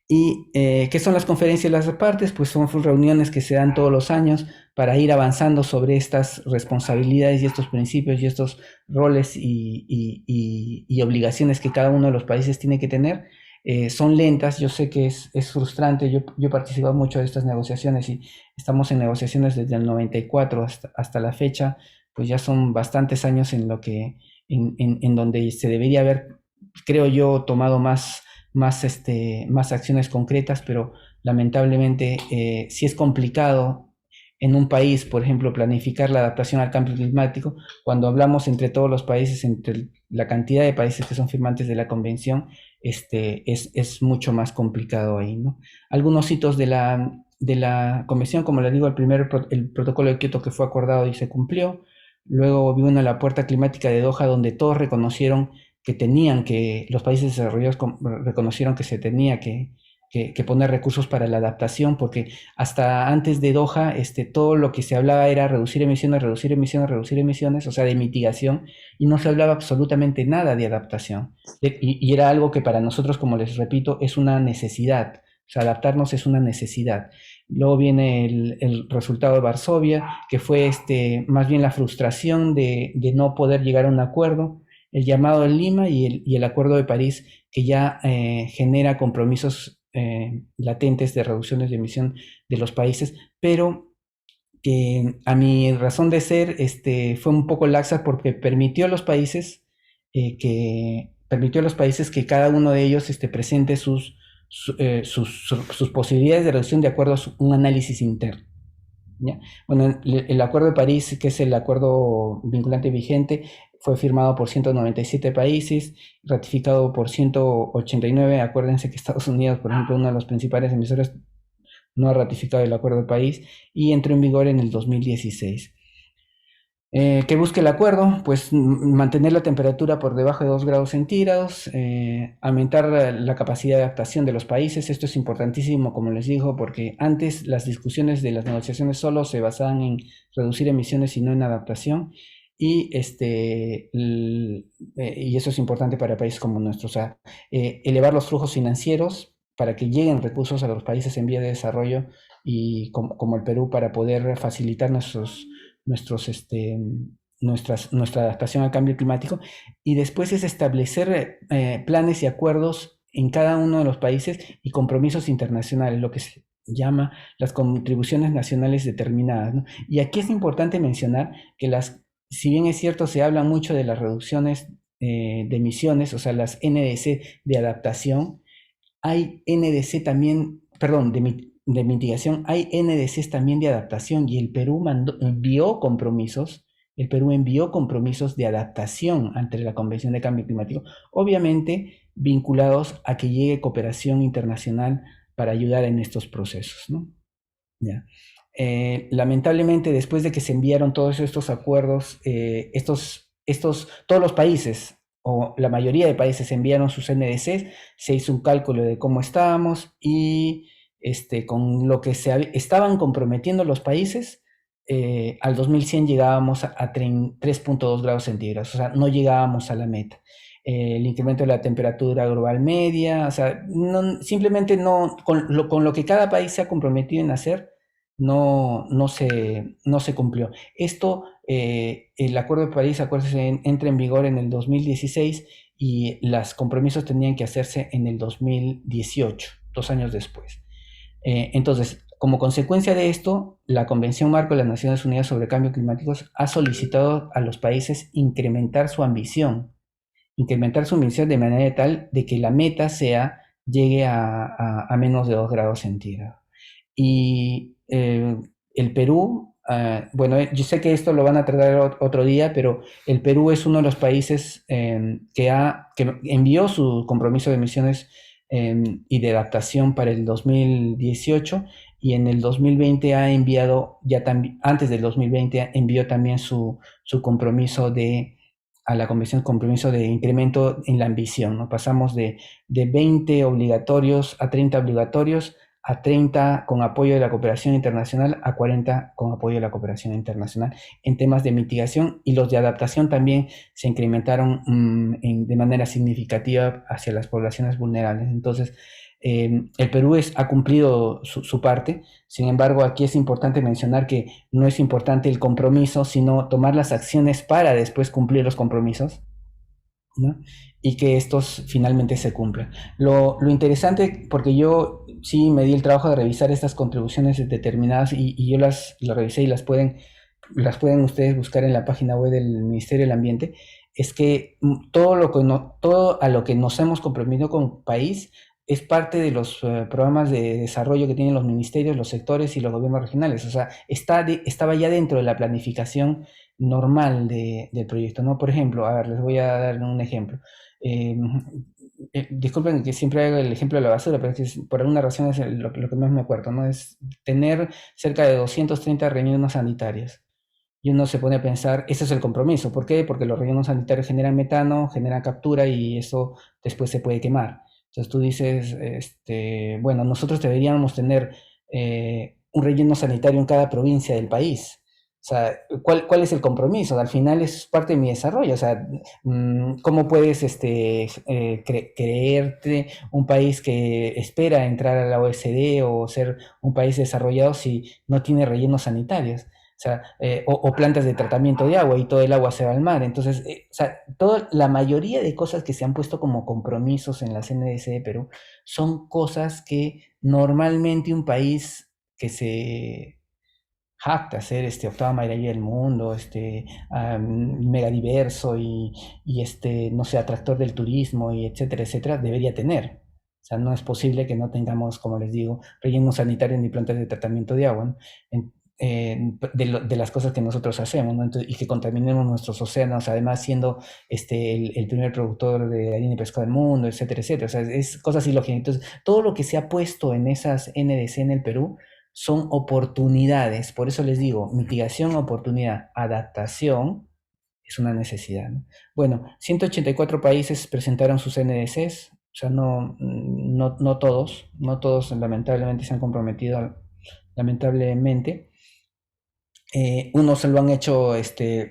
¿Y qué son las conferencias de las partes? Pues son reuniones que se dan todos los años para ir avanzando sobre estas responsabilidades y estos principios y estos roles y obligaciones que cada uno de los países tiene que tener. Son lentas, yo sé que es frustrante, yo he participado mucho de estas negociaciones y estamos en negociaciones desde el 94 hasta la fecha, pues ya son bastantes años en lo que, en donde se debería haber, creo yo, tomado más acciones concretas, pero lamentablemente sí es complicado en un país, por ejemplo, planificar la adaptación al cambio climático, cuando hablamos entre todos los países, entre la cantidad de países que son firmantes de la convención, es mucho más complicado ahí, ¿no? Algunos hitos de la convención, como les digo, el protocolo de Kioto que fue acordado y se cumplió. Luego vino la puerta climática de Doha, donde todos reconocieron los países desarrollados reconocieron que se tenía que poner recursos para la adaptación, porque hasta antes de Doha, todo lo que se hablaba era reducir emisiones, reducir emisiones, reducir emisiones, o sea, de mitigación, y no se hablaba absolutamente nada de adaptación. Y era algo que para nosotros, como les repito, es una necesidad. O sea, adaptarnos es una necesidad. Luego viene el resultado de Varsovia, que fue más bien la frustración de no poder llegar a un acuerdo, el llamado de Lima y el Acuerdo de París, que ya genera compromisos latentes de reducciones de emisión de los países, pero que a mi razón de ser fue un poco laxa porque permitió a los países que cada uno de ellos presente sus posibilidades de reducción de acuerdo a un análisis interno. ¿Ya? Bueno, el Acuerdo de París, que es el acuerdo vinculante vigente, fue firmado por 197 países, ratificado por 189. Acuérdense que Estados Unidos, por ejemplo, uno de los principales emisores, no ha ratificado el Acuerdo de París y entró en vigor en el 2016. ¿Qué busca el acuerdo? Pues mantener la temperatura por debajo de 2 grados centígrados, aumentar la capacidad de adaptación de los países. Esto es importantísimo, como les digo, porque antes las discusiones de las negociaciones solo se basaban en reducir emisiones y no en adaptación. Y eso es importante para países como nuestro. O sea, elevar los flujos financieros para que lleguen recursos a los países en vía de desarrollo y como el Perú, para poder facilitar nuestros, nuestra adaptación al cambio climático, y después es establecer planes y acuerdos en cada uno de los países y compromisos internacionales, lo que se llama las contribuciones nacionales determinadas, ¿no? Y aquí es importante mencionar que si bien es cierto, se habla mucho de las reducciones de emisiones, o sea, las NDC de adaptación, hay NDC también, perdón, de mitigación, hay NDCs también de adaptación, y el Perú envió compromisos de adaptación ante la Convención de Cambio Climático, obviamente vinculados a que llegue cooperación internacional para ayudar en estos procesos, ¿no? Ya. Lamentablemente, después de que se enviaron todos estos acuerdos, todos los países, o la mayoría de países, enviaron sus NDCs, se hizo un cálculo de cómo estábamos y con lo que estaban comprometiendo los países, al 2100 llegábamos a 3.2 grados centígrados, o sea, no llegábamos a la meta. El incremento de la temperatura global media, o sea, simplemente no, con lo que cada país se ha comprometido en hacer, no se cumplió. El Acuerdo de París, acuérdense, entra en vigor en el 2016 y los compromisos tenían que hacerse en el 2018, 2 años después. Entonces, como consecuencia de esto, la Convención Marco de las Naciones Unidas sobre Cambio Climático ha solicitado a los países incrementar su ambición de manera tal de que la meta llegue a menos de 2 grados centígrados. Y el Perú, bueno, yo sé que esto lo van a tratar otro día, pero el Perú es uno de los países que envió su compromiso de emisiones y de adaptación para el 2018, y en el 2020 ha enviado, antes del 2020, envió también su compromiso a la Convención, compromiso de incremento en la ambición, ¿no? Pasamos de 20 obligatorios a 30 obligatorios a 30 con apoyo de la cooperación internacional, a 40 con apoyo de la cooperación internacional en temas de mitigación, y los de adaptación también se incrementaron de manera significativa hacia las poblaciones vulnerables. Entonces, el Perú ha cumplido su parte. Sin embargo, aquí es importante mencionar que no es importante el compromiso, sino tomar las acciones para después cumplir los compromisos, ¿no? Y que estos finalmente se cumplan. Lo interesante, porque yo sí me di el trabajo de revisar estas contribuciones determinadas, y yo las revisé, y las pueden ustedes buscar en la página web del Ministerio del Ambiente, es que todo a lo que nos hemos comprometido como país es parte de los programas de desarrollo que tienen los ministerios, los sectores y los gobiernos regionales. O sea, estaba ya dentro de la planificación normal del proyecto, ¿no? Por ejemplo, a ver, les voy a dar un ejemplo. Eh, Disculpen que siempre hago el ejemplo de la basura, pero es que por alguna razón es lo que más me acuerdo, ¿no? Es tener cerca de 230 rellenos sanitarios. Y uno se pone a pensar, ese es el compromiso. ¿Por qué? Porque los rellenos sanitarios generan metano, generan captura, y eso después se puede quemar. Entonces tú dices, bueno, nosotros deberíamos tener un relleno sanitario en cada provincia del país. O sea, ¿cuál es el compromiso? Al final es parte de mi desarrollo. O sea, ¿cómo puedes creerte un país que espera entrar a la OECD o ser un país desarrollado si no tiene rellenos sanitarios? O sea, o plantas de tratamiento de agua, y todo el agua se va al mar. Entonces, o sea, la mayoría de cosas que se han puesto como compromisos en la CNDC de Perú son cosas que normalmente un país que se jacta ser octava maravilla del mundo, mega diverso, y no sé, atractor del turismo, y etcétera, etcétera, debería tener. O sea, no es posible que no tengamos, como les digo, rellenos sanitarios ni plantas de tratamiento de agua, ¿no? De las cosas que nosotros hacemos, ¿no? Entonces, y que contaminemos nuestros océanos, además siendo el primer productor de harina y pescado del mundo, etcétera, etcétera. O sea, es cosas ilógicas. Entonces, todo lo que se ha puesto en esas NDC en el Perú son oportunidades. Por eso les digo, mitigación, oportunidad, adaptación es una necesidad, ¿no? Bueno, 184 países presentaron sus NDCs. O sea, no todos lamentablemente se han comprometido, lamentablemente. Unos se lo han hecho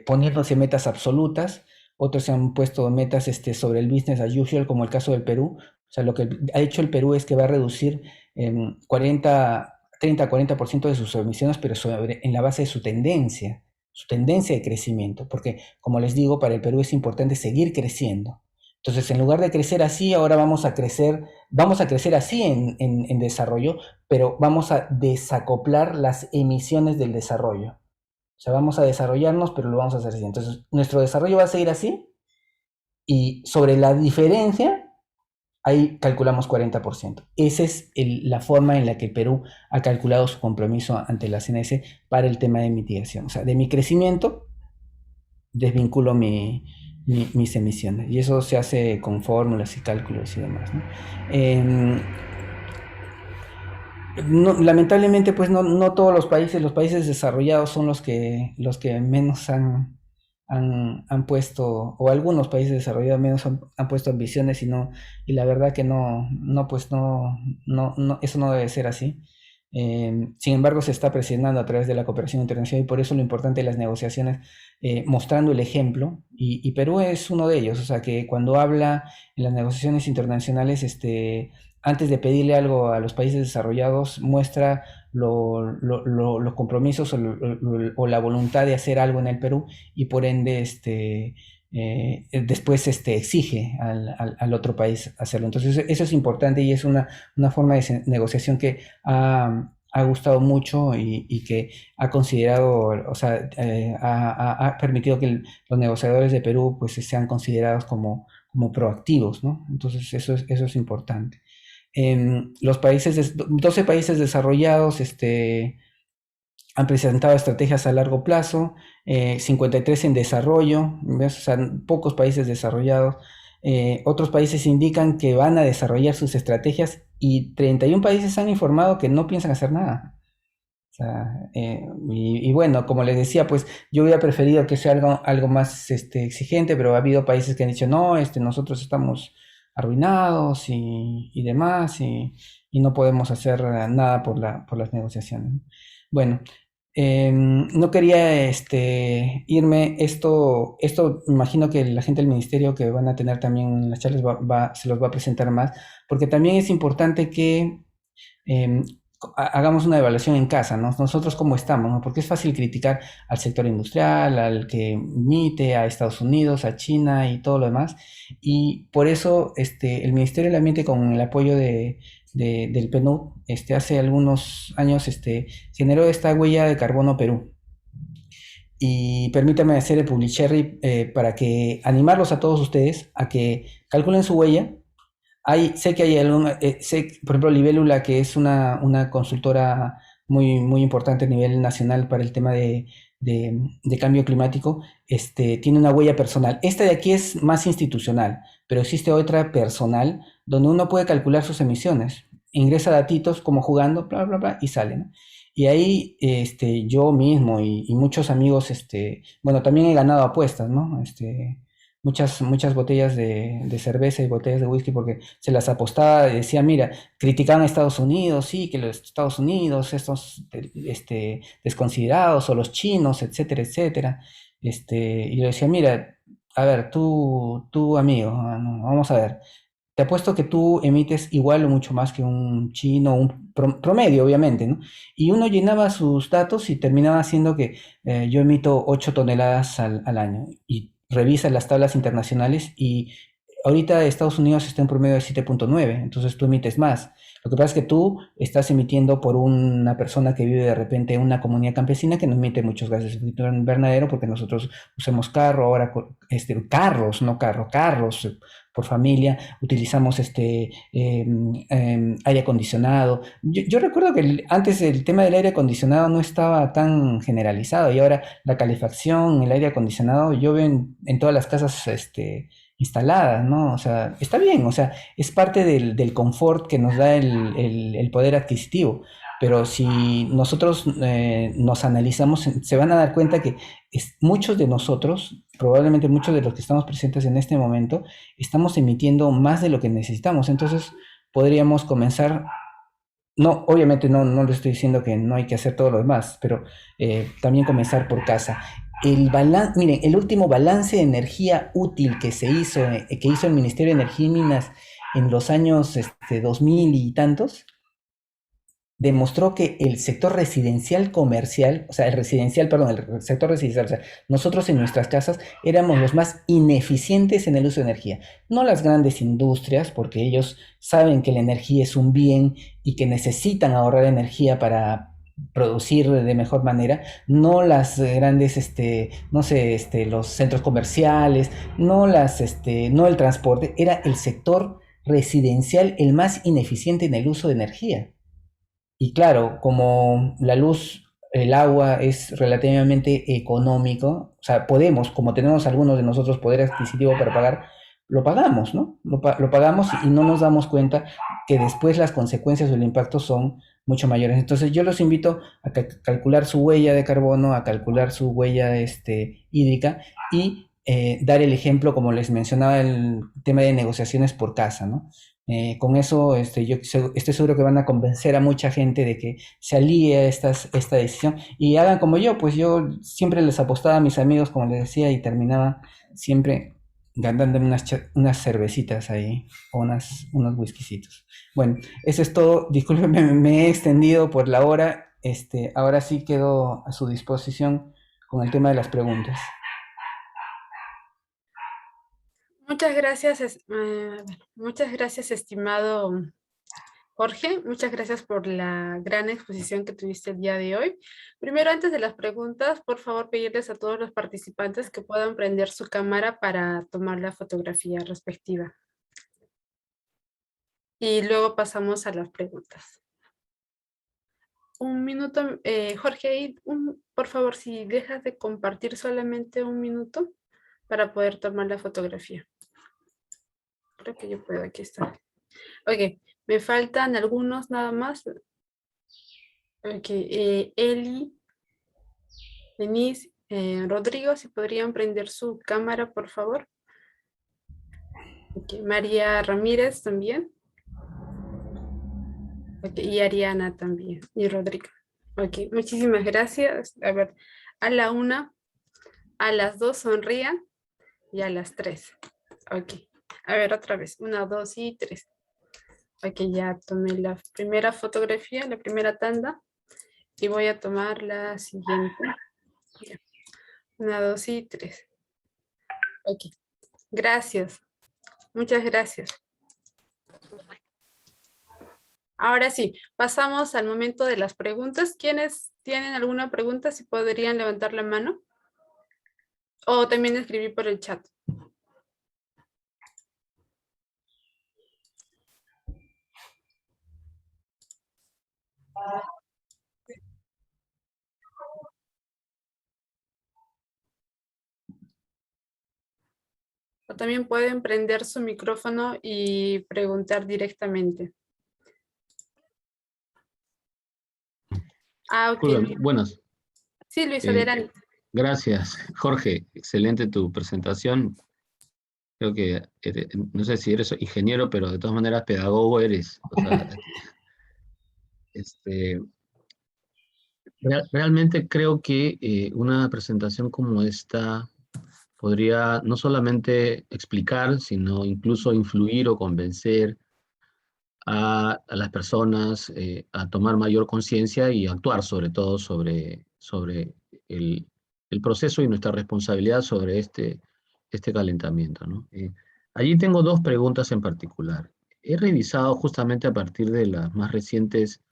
poniéndose metas absolutas, otros se han puesto metas sobre el business as usual, como el caso del Perú. O sea, lo que ha hecho el Perú es que va a reducir en 30-40% de sus emisiones, pero en la base de su tendencia de crecimiento, porque como les digo, para el Perú es importante seguir creciendo. Entonces, en lugar de crecer así, ahora vamos a crecer así en desarrollo, pero vamos a desacoplar las emisiones del desarrollo. O sea, vamos a desarrollarnos, pero lo vamos a hacer así. Entonces, nuestro desarrollo va a seguir así, y sobre la diferencia, ahí calculamos 40%. Esa es la forma en la que Perú ha calculado su compromiso ante la CNS para el tema de mitigación. O sea, de mi crecimiento desvinculo mis emisiones. Y eso se hace con fórmulas y cálculos y demás, ¿no? Lamentablemente, pues no todos los países desarrollados son los que menos han puesto, o algunos países desarrollados menos han puesto ambiciones, y la verdad que pues eso no debe ser así. Sin embargo, se está presionando a través de la cooperación internacional, y por eso lo importante de las negociaciones, mostrando el ejemplo, y Perú es uno de ellos. O sea, que cuando habla en las negociaciones internacionales, antes de pedirle algo a los países desarrollados, muestra los compromisos, o la voluntad de hacer algo en el Perú, y por ende después exige al otro país hacerlo. Entonces, eso es importante, y es una forma de negociación que ha gustado mucho, y que ha considerado, o sea, ha permitido que los negociadores de Perú pues sean considerados como proactivos, ¿no? Entonces, eso es importante. Los 12 países desarrollados han presentado estrategias a largo plazo, 53 en desarrollo, ¿ves? O sea, pocos países desarrollados. Otros países indican que van a desarrollar sus estrategias, y 31 países han informado que no piensan hacer nada. O sea, y bueno, como les decía, pues yo hubiera preferido que sea algo más exigente, pero ha habido países que han dicho, no, nosotros estamos arruinados y demás, y no podemos hacer nada por las negociaciones. Bueno, no quería irme, esto imagino que la gente del ministerio que van a tener también las charlas se los va a presentar más, porque también es importante que eh, hagamos una evaluación en casa, ¿no? Nosotros cómo estamos, ¿no? Porque es fácil criticar al sector industrial, al que emite, a Estados Unidos, a China y todo lo demás. Y por eso el Ministerio del Ambiente, con el apoyo del PNUD, hace algunos años generó esta huella de carbono Perú. Y permítame hacer el public para que animarlos a todos ustedes a que calculen su huella. Sé que hay alguna, por ejemplo, Libélula, que es una consultora muy importante a nivel nacional para el tema de cambio climático, tiene una huella personal. Esta de aquí es más institucional, pero existe otra personal donde uno puede calcular sus emisiones. Ingresa datitos como jugando, bla, bla, bla, y sale, ¿no? Y ahí yo mismo y muchos amigos, bueno, también he ganado apuestas, ¿no? Muchas botellas de cerveza y botellas de whisky porque se las apostaba y decía, mira, criticaban a Estados Unidos, sí, que los Estados Unidos, estos desconsiderados, o los chinos, etcétera, etcétera. Y yo decía, mira, a ver, tú amigo, vamos a ver, te apuesto que tú emites igual o mucho más que un chino, un promedio, obviamente, ¿no? Y uno llenaba sus datos y terminaba haciendo que yo emito 8 toneladas al año. Y revisa las tablas internacionales y ahorita Estados Unidos está en promedio de 7,9, entonces tú emites más. Lo que pasa es que tú estás emitiendo por una persona que vive de repente en una comunidad campesina que no emite muchos gases de efecto invernadero porque nosotros usamos carro, ahora carros, no carro, carros por familia, utilizamos aire acondicionado. Yo recuerdo que antes el tema del aire acondicionado no estaba tan generalizado y ahora la calefacción, el aire acondicionado, yo veo en todas las casas instaladas, ¿no? O sea, está bien, o sea, es parte del confort que nos da el poder adquisitivo. Pero si nosotros nos analizamos, se van a dar cuenta que muchos de nosotros, probablemente muchos de los que estamos presentes en este momento, estamos emitiendo más de lo que necesitamos. Entonces, podríamos comenzar, no, obviamente no le estoy diciendo que no hay que hacer todo lo demás, pero también comenzar por casa. Miren, el último balance de energía útil que hizo el Ministerio de Energía y Minas en los años 2000 y tantos, demostró que el sector residencial comercial, o sea, perdón, el sector residencial, o sea, nosotros en nuestras casas éramos los más ineficientes en el uso de energía. No las grandes industrias, porque ellos saben que la energía es un bien y que necesitan ahorrar energía para producir de mejor manera, no las grandes, no sé, los centros comerciales, no el transporte, era el sector residencial el más ineficiente en el uso de energía. Y claro, como la luz, el agua es relativamente económico, o sea, podemos, como tenemos algunos de nosotros poder adquisitivo para pagar, lo pagamos, ¿no? Lo pagamos y no nos damos cuenta que después las consecuencias o el impacto son mucho mayores. Entonces yo los invito a calcular su huella de carbono, a calcular su huella hídrica y dar el ejemplo, como les mencionaba, el tema de negociaciones por casa, ¿no? Con eso yo estoy seguro que van a convencer a mucha gente de que se alíe a esta decisión y hagan como yo, pues yo siempre les apostaba a mis amigos, como les decía, y terminaba siempre ganándome unas cervecitas ahí o unos whiskycitos. Bueno, eso es todo. Discúlpenme, me he extendido por la hora. Ahora sí quedo a su disposición con el tema de las preguntas. Muchas gracias, estimado Jorge. Muchas gracias por la gran exposición que tuviste el día de hoy. Primero, antes de las preguntas, por favor, pedirles a todos los participantes que puedan prender su cámara para tomar la fotografía respectiva. Y luego pasamos a las preguntas. Un minuto, Jorge, por favor, si dejas de compartir solamente un minuto para poder tomar la fotografía. Creo que yo puedo, aquí está. Ok, me faltan algunos nada más. Ok, Eli, Denise, Rodrigo, si podrían prender su cámara, por favor. Ok, María Ramírez también. Ok, y Ariana también. Y Rodrigo. Ok, muchísimas gracias. A ver, a la una, a las dos sonrían y a las tres. Ok. A ver, otra vez. Una, dos y tres. Ok, ya tomé la primera fotografía, la primera tanda. Y voy a tomar la siguiente. Ya. Una, dos y tres. Ok. Gracias. Muchas gracias. Ahora sí, pasamos al momento de las preguntas. ¿Quiénes tienen alguna pregunta? Si podrían levantar la mano. O también escribir por el chat. O también pueden prender su micrófono y preguntar directamente. Ah, ok. Disculpe, buenas. Sí, Luis, Eh, adelante. gracias, Jorge. Excelente tu presentación. Creo que, no sé si eres ingeniero, pero de todas maneras pedagogo eres. O sea, este, realmente creo que una presentación como esta podría no solamente explicar, sino incluso influir o convencer a las personas a tomar mayor conciencia y actuar sobre todo sobre el, el proceso y nuestra responsabilidad sobre este calentamiento, ¿no? Allí tengo dos preguntas en particular. He revisado justamente a partir de las más recientes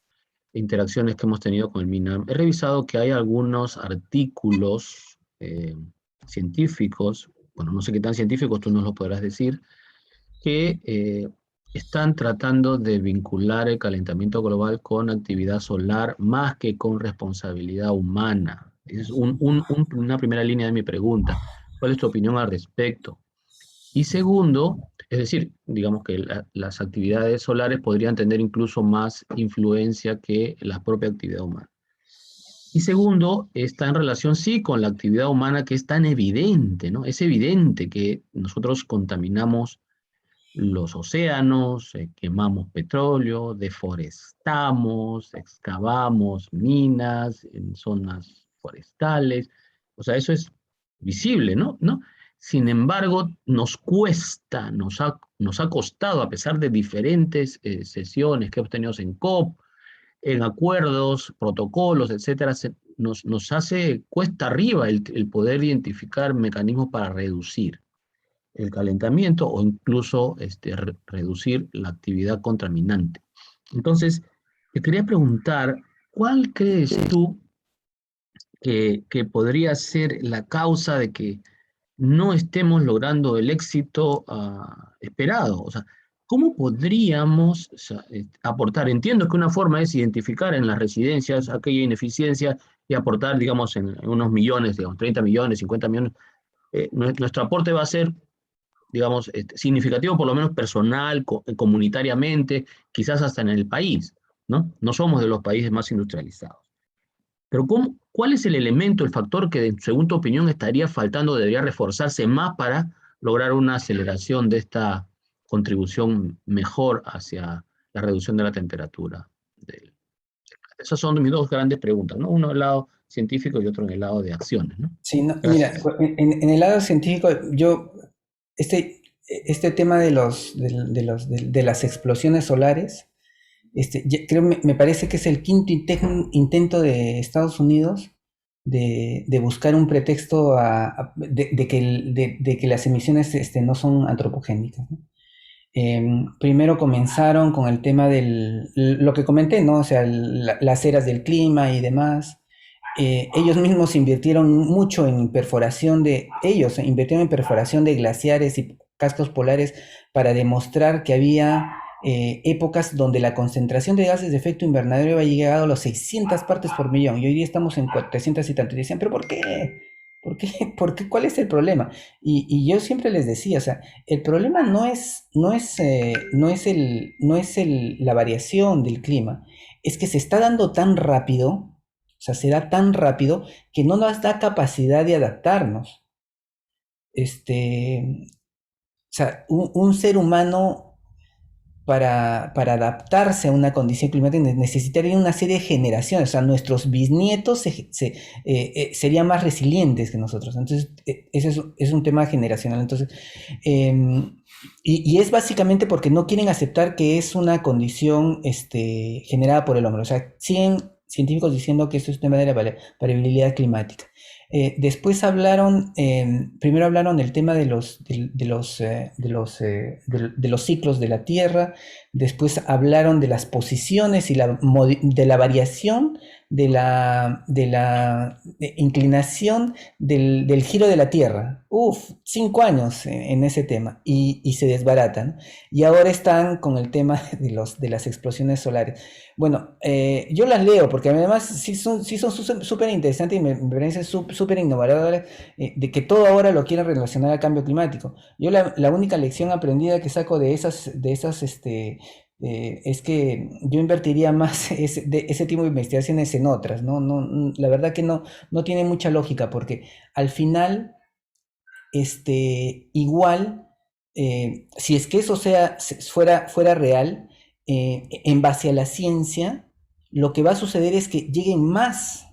interacciones que hemos tenido con el MINAM, he revisado que hay algunos artículos científicos, bueno, no sé qué tan científicos, tú nos lo podrás decir, que están tratando de vincular el calentamiento global con actividad solar más que con responsabilidad humana. Es una primera línea de mi pregunta. ¿Cuál es tu opinión al respecto? Y segundo, es decir, digamos que las actividades solares podrían tener incluso más influencia que la propia actividad humana. Y segundo, está en relación, sí, con la actividad humana que es tan evidente, ¿no? Es evidente que nosotros contaminamos los océanos, quemamos petróleo, deforestamos, excavamos minas en zonas forestales. O sea, eso es visible, ¿no? ¿No? Sin embargo, nos cuesta, nos ha costado, a pesar de diferentes sesiones que hemos tenido en COP, en acuerdos, protocolos, etcétera, nos hace cuesta arriba el poder identificar mecanismos para reducir el calentamiento o incluso reducir la actividad contaminante. Entonces, te quería preguntar, ¿cuál crees tú que podría ser la causa de que no estemos logrando el éxito esperado? O sea, ¿cómo podríamos aportar? Entiendo que una forma es identificar en las residencias aquella ineficiencia y aportar, digamos, en unos millones, digamos, 30 millones, 50 millones. Nuestro aporte va a ser digamos, significativo, por lo menos personal, comunitariamente, quizás hasta en el país, ¿no? No somos de los países más industrializados. Pero ¿cuál es el elemento, el factor que, según tu opinión, estaría faltando, debería reforzarse más para lograr una aceleración de esta contribución mejor hacia la reducción de la temperatura? Esas son mis dos grandes preguntas, ¿no? Uno del lado científico y otro en el lado de acciones, ¿no? Sí, mira, Gracias. en el lado científico, yo, este tema de las explosiones solares, creo, me parece que es el quinto intento de Estados Unidos de buscar un pretexto de que las emisiones no son antropogénicas, ¿no? Primero comenzaron con el tema lo que comenté, ¿no? O sea, las eras del clima y demás. Ellos mismos invirtieron mucho en ellos invirtieron en perforación de glaciares y cascos polares para demostrar que había épocas donde la concentración de gases de efecto invernadero había llegado a los 600 partes por millón y hoy día estamos en 400 y tanto. Y decían, ¿pero por qué? ¿Por qué? ¿Por qué? ¿Cuál es el problema? Y yo siempre les decía, o sea, el problema no es la variación del clima, es que se está dando tan rápido, o sea, se da tan rápido que no nos da capacidad de adaptarnos. Este, sea, un ser humano para adaptarse a una condición climática necesitaría una serie de generaciones, o sea, nuestros bisnietos serían más resilientes que nosotros. Entonces, ese es un tema generacional. Entonces, eh, y es básicamente porque no quieren aceptar que es una condición generada por el hombre. O sea, siguen científicos diciendo que esto es un tema de la variabilidad climática. Después primero hablaron del tema de los ciclos de la Tierra, después hablaron de las posiciones y de la variación de inclinación del giro de la Tierra. Uf, 5 años en ese tema y se desbaratan. Y ahora están con el tema de las explosiones solares. Bueno, yo las leo porque además sí son súper interesantes y me parecen súper innovadoras, de que todo ahora lo quieren relacionar al cambio climático. Yo la única lección aprendida que saco es que yo invertiría más ese tipo de investigaciones en otras, ¿no? La verdad que no tiene mucha lógica porque al final, igual, si es que eso fuera real, en base a la ciencia, lo que va a suceder es que lleguen más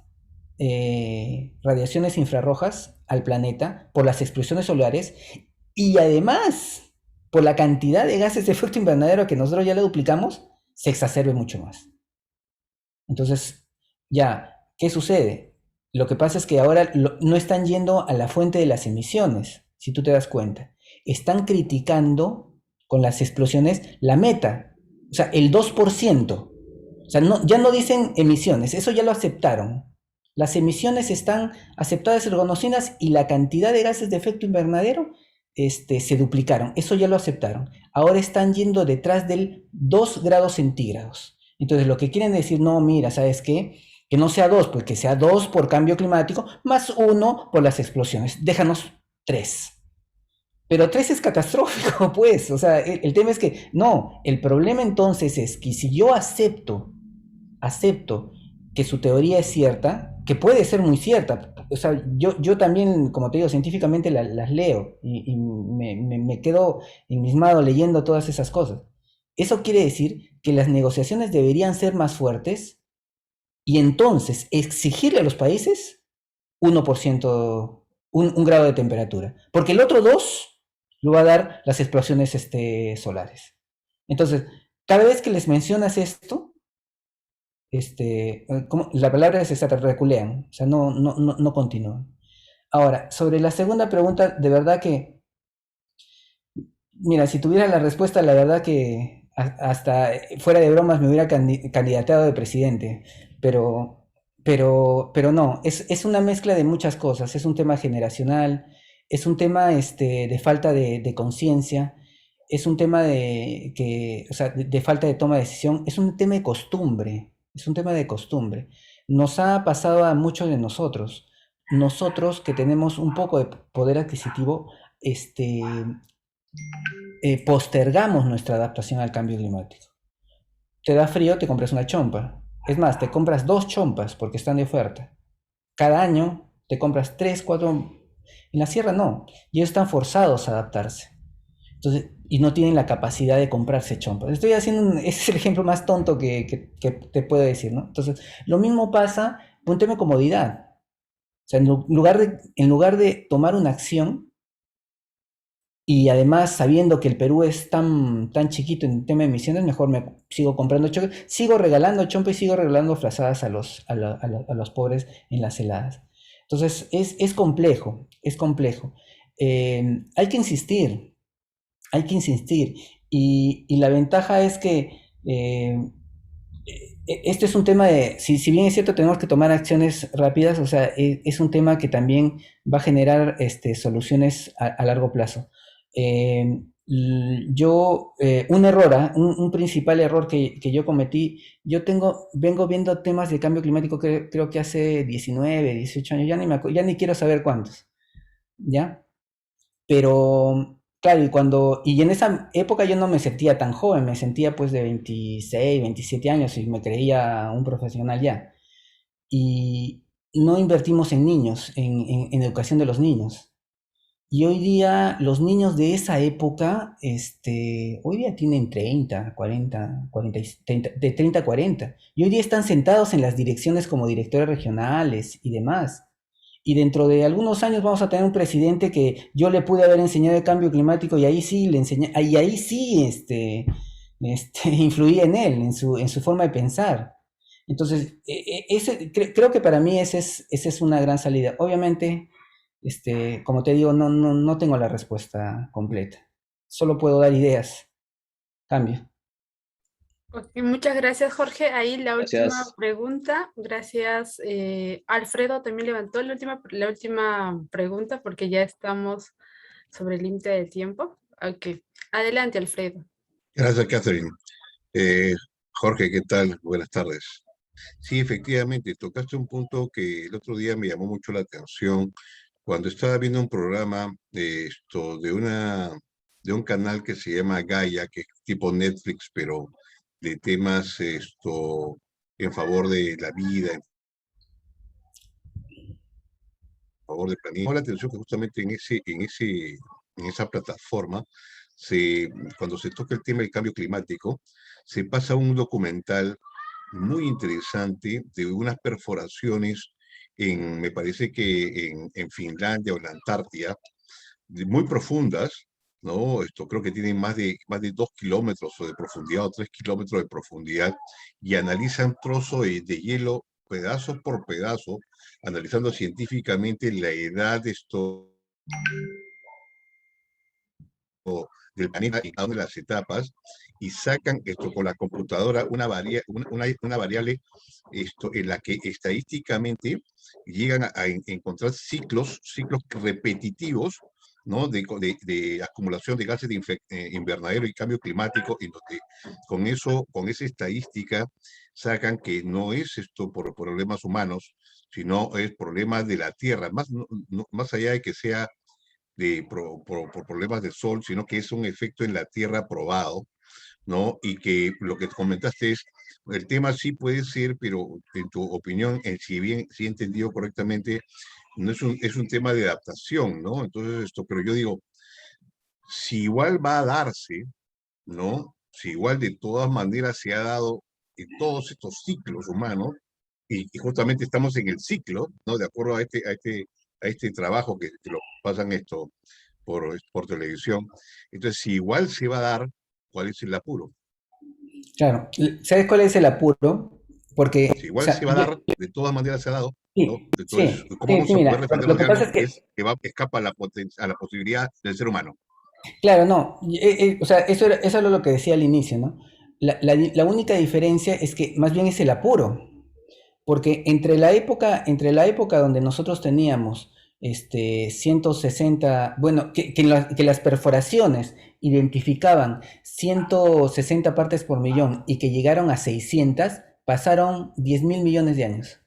radiaciones infrarrojas al planeta por las explosiones solares y además por la cantidad de gases de efecto invernadero que nosotros ya le duplicamos, se exacerbe mucho más. Entonces, ya, ¿qué sucede? Lo que pasa es que ahora no están yendo a la fuente de las emisiones, si tú te das cuenta. Están criticando con las explosiones la meta, o sea, el 2%. O sea, ya no dicen emisiones, eso ya lo aceptaron. Las emisiones están aceptadas y reconocidas y la cantidad de gases de efecto invernadero se duplicaron. Eso ya lo aceptaron. Ahora están yendo detrás del 2 grados centígrados. Entonces, lo que quieren decir, no, mira, ¿sabes qué? Que no sea 2, pues que sea 2 por cambio climático, más 1 por las explosiones. Déjanos 3. Pero 3 es catastrófico, pues. O sea, el tema es que, no, el problema entonces es que si yo acepto que su teoría es cierta, que puede ser muy cierta. O sea, yo también, como te digo, científicamente las leo y me quedo enmismado leyendo todas esas cosas. Eso quiere decir que las negociaciones deberían ser más fuertes y entonces exigirle a los países 1%, un grado de temperatura. Porque el otro 2 lo va a dar las explosiones solares. Entonces, cada vez que les mencionas esto, la palabra es esta, reculean, o sea, no continúan. Ahora, sobre la segunda pregunta, de verdad que, mira, si tuviera la respuesta, la verdad que hasta fuera de bromas me hubiera candidateado de presidente, pero no, es una mezcla de muchas cosas, es un tema generacional, es un tema de falta de conciencia, es un tema o sea, de falta de toma de decisión, es un tema de costumbre, es un tema de costumbre. Nos ha pasado a muchos de nosotros que tenemos un poco de poder adquisitivo, postergamos nuestra adaptación al cambio climático. Te da frío, te compras una chompa. Es más, te compras 2 chompas porque están de oferta. Cada año te compras 3, 4. En la sierra no. Y ellos están forzados a adaptarse. Entonces, y no tienen la capacidad de comprarse chompas. Estoy haciendo ese es el ejemplo más tonto que te puedo decir, ¿no? Entonces, lo mismo pasa con un tema de comodidad. O sea, en lugar de tomar una acción, y además sabiendo que el Perú es tan chiquito en tema de emisiones, mejor me sigo comprando chompa, sigo regalando chompa y sigo regalando frazadas a los pobres en las heladas. Entonces, es complejo, es complejo. Hay que insistir, hay que insistir. Y la ventaja es que este es un tema si bien es cierto, tenemos que tomar acciones rápidas, o sea, es un tema que también va a generar soluciones a largo plazo. Un error, un principal error que yo cometí, vengo viendo temas de cambio climático que creo que hace 19, 18 años, ya ni quiero saber cuántos, ¿ya? Pero, claro, y en esa época yo no me sentía tan joven, me sentía pues de 26, 27 años y me creía un profesional ya. Y no invertimos en niños, en educación de los niños. Y hoy día los niños de esa época, hoy día tienen 30, 40, 40, 30, de 30 a 40. Y hoy día están sentados en las direcciones como directores regionales y demás. Y dentro de algunos años vamos a tener un presidente que yo le pude haber enseñado el cambio climático y ahí sí le enseñé, y ahí sí influí en él, en su forma de pensar. Entonces, creo que para mí esa es una gran salida. Obviamente, como te digo, no tengo la respuesta completa. Solo puedo dar ideas. Cambio. Ok, muchas gracias, Jorge. Ahí la última Gracias. pregunta. Gracias. Alfredo también levantó la última pregunta porque ya estamos sobre el límite de tiempo. Ok. Adelante, Alfredo. Gracias, Catherine. Jorge, ¿qué tal? Buenas tardes. Sí, efectivamente, tocaste un punto que el otro día me llamó mucho la atención cuando estaba viendo un programa de un canal que se llama Gaia, que es tipo Netflix, pero de temas en favor de la vida, en favor del planeta. Me llamó la atención que justamente en esa plataforma, cuando se toca el tema del cambio climático, se pasa un documental muy interesante de unas perforaciones me parece que en Finlandia o en la Antártida, muy profundas, ¿no? Creo que tienen más de 2 kilómetros o de profundidad o 3 kilómetros de profundidad y analizan trozo de hielo, pedazo por pedazo, analizando científicamente la edad del planeta y cada una de las etapas y sacan con la computadora una variable en la que estadísticamente llegan a encontrar ciclos repetitivos, ¿no? De acumulación de gases de invernadero y cambio climático, y donde con esa estadística sacan que no es esto por problemas humanos, sino es problemas de la Tierra, más allá de que sea por problemas del sol, sino que es un efecto en la Tierra probado, ¿no? Y que lo que comentaste es, el tema sí puede ser, pero en tu opinión, si he entendido correctamente, no es un tema de adaptación, ¿no? Entonces, pero yo digo, si igual va a darse, ¿no? Si igual de todas maneras se ha dado en todos estos ciclos humanos, y justamente estamos en el ciclo, ¿no? De acuerdo a este trabajo que lo pasan por televisión. Entonces, si igual se va a dar, ¿cuál es el apuro? Claro. ¿Sabes cuál es el apuro? Si Porque, o igual sea, se va a dar, de todas maneras se ha dado, ¿no? sí, Entonces, sí, ¿cómo sí, vamos sí, a poder mira, defendernos lo de que pasa algo es que, que escapa a la posibilidad del ser humano? claro, no, o sea, eso era lo que decía al inicio, ¿no? La única diferencia es que más bien es el apuro, porque entre la época donde nosotros teníamos 160, bueno, que las perforaciones identificaban 160 partes por millón y que llegaron a 600, pasaron 10.000 millones de años.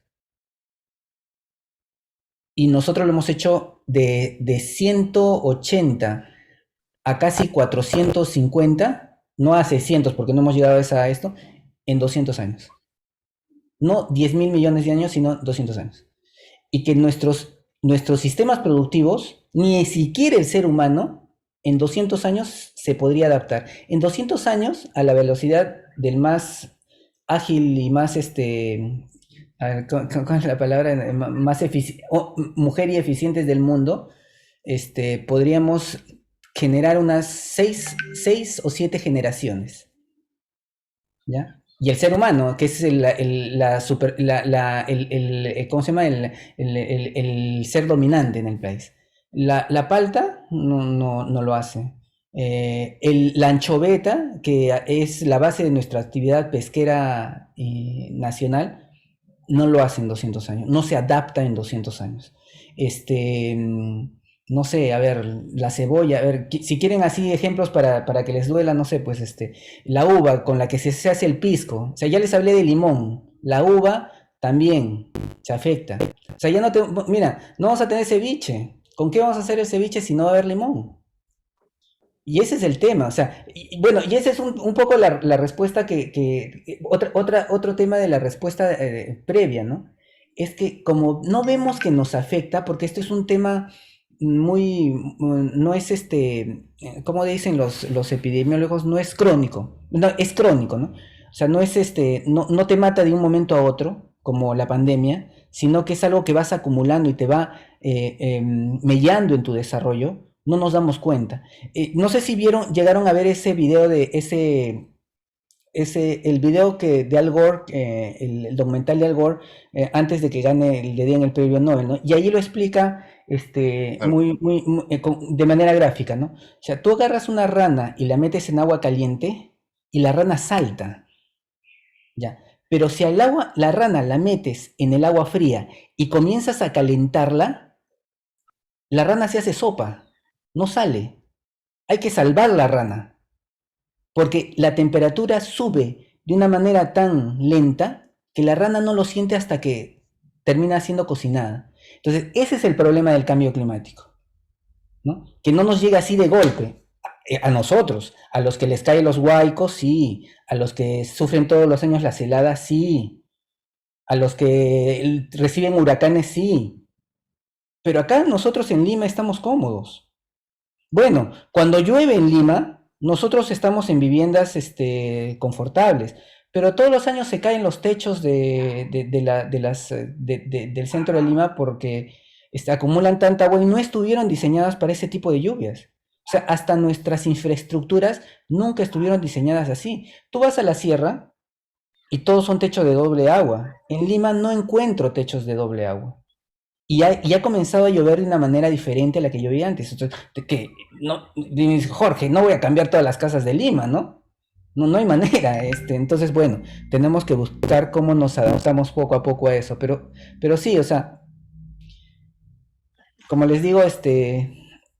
Y nosotros lo hemos hecho de 180 a casi 450, no a 600 porque no hemos llegado a esto, en 200 años. No 10.000 millones de años, sino 200 años. Y que nuestros sistemas productivos, ni siquiera el ser humano, en 200 años se podría adaptar. En 200 años, a la velocidad del más ágil y más, a ver, ¿cuál es la palabra? Más mujer y eficientes del mundo, podríamos generar unas 6 o 7 generaciones, ¿ya? Y el ser humano, que es ¿cómo se llama? El ser dominante en el país. La palta no lo hace. La anchoveta, que es la base de nuestra actividad pesquera nacional, no lo hace en 200 años, no se adapta en 200 años. No sé, a ver, la cebolla, a ver, si quieren así ejemplos para que les duela, no sé, pues la uva con la que se hace el pisco, o sea, ya les hablé de limón, la uva también se afecta. O sea, ya no mira, no vamos a tener ceviche. ¿Con qué vamos a hacer el ceviche si no va a haber limón? Y ese es el tema, o sea, bueno, y esa es un poco la respuesta otro tema de la respuesta previa, ¿no? Es que como no vemos que nos afecta, porque esto es un tema no es como dicen los epidemiólogos, no es crónico, no, es crónico, ¿no? O sea, no es no te mata de un momento a otro, como la pandemia, sino que es algo que vas acumulando y te va mellando en tu desarrollo, no nos damos cuenta. No sé si llegaron a ver ese video el video de Al Gore, el documental de Al Gore, antes de que le den el premio Nobel, ¿no? Y ahí lo explica Claro. de manera gráfica, ¿no? O sea, tú agarras una rana y la metes en agua caliente y la rana salta, ¿ya? Pero si la rana la metes en el agua fría y comienzas a calentarla, la rana se hace sopa, no sale. Hay que salvar la rana, porque la temperatura sube de una manera tan lenta que la rana no lo siente hasta que termina siendo cocinada. Entonces, ese es el problema del cambio climático, ¿no? Que no nos llega así de golpe. A nosotros, a los que les caen los huaicos, sí, a los que sufren todos los años las heladas, sí, a los que reciben huracanes, sí, pero acá nosotros en Lima estamos cómodos. Bueno, cuando llueve en Lima, nosotros estamos en viviendas confortables, pero todos los años se caen los techos del centro de Lima porque acumulan tanta agua y no estuvieron diseñadas para ese tipo de lluvias. O sea, hasta nuestras infraestructuras nunca estuvieron diseñadas así. Tú vas a la sierra y todos son techos de doble agua. En Lima no encuentro techos de doble agua. Y ha comenzado a llover de una manera diferente a la que llovía antes. Entonces, no, dices, Jorge, no voy a cambiar todas las casas de Lima, ¿no? No, no hay manera. Entonces, bueno, tenemos que buscar cómo nos adaptamos poco a poco a eso. Pero sí, o sea, como les digo,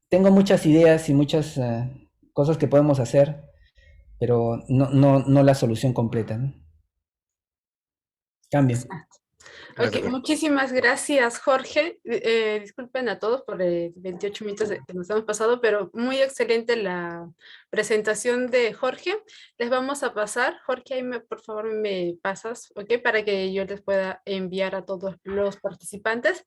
tengo muchas ideas y muchas cosas que podemos hacer, pero no la solución completa, ¿no? Cambio. Ok, Gracias, Jorge. muchísimas gracias, Jorge. Disculpen a todos por 28 minutos que nos hemos pasado, pero muy excelente la presentación de Jorge. Les vamos a pasar. Jorge, ahí por favor me pasas, ¿ok? Para que yo les pueda enviar a todos los participantes.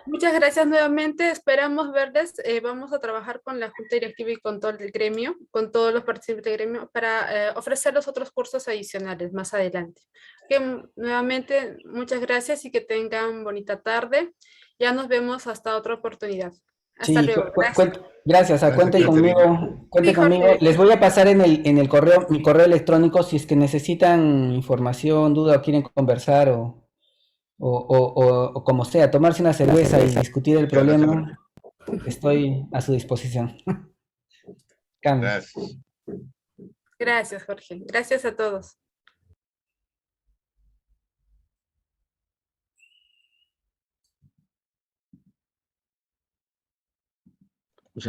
Muchas gracias nuevamente. Esperamos verles. Vamos a trabajar con la Junta Directiva y con todo el gremio, con todos los participantes del gremio, para ofrecer los otros cursos adicionales más adelante. Nuevamente, muchas gracias y que tengan bonita tarde. Ya nos vemos hasta otra oportunidad. Hasta Sí, luego. Gracias. gracias, Gracias, cuenten Caterina. conmigo, Sí, cuenten conmigo. Jorge. Les voy a pasar en el correo, mi correo electrónico, si es que necesitan información, duda o quieren conversar o como sea, tomarse una cerveza y discutir el Muchas gracias, Jorge. problema, estoy a su disposición. Cambio. Gracias. Gracias, Jorge. Gracias a todos.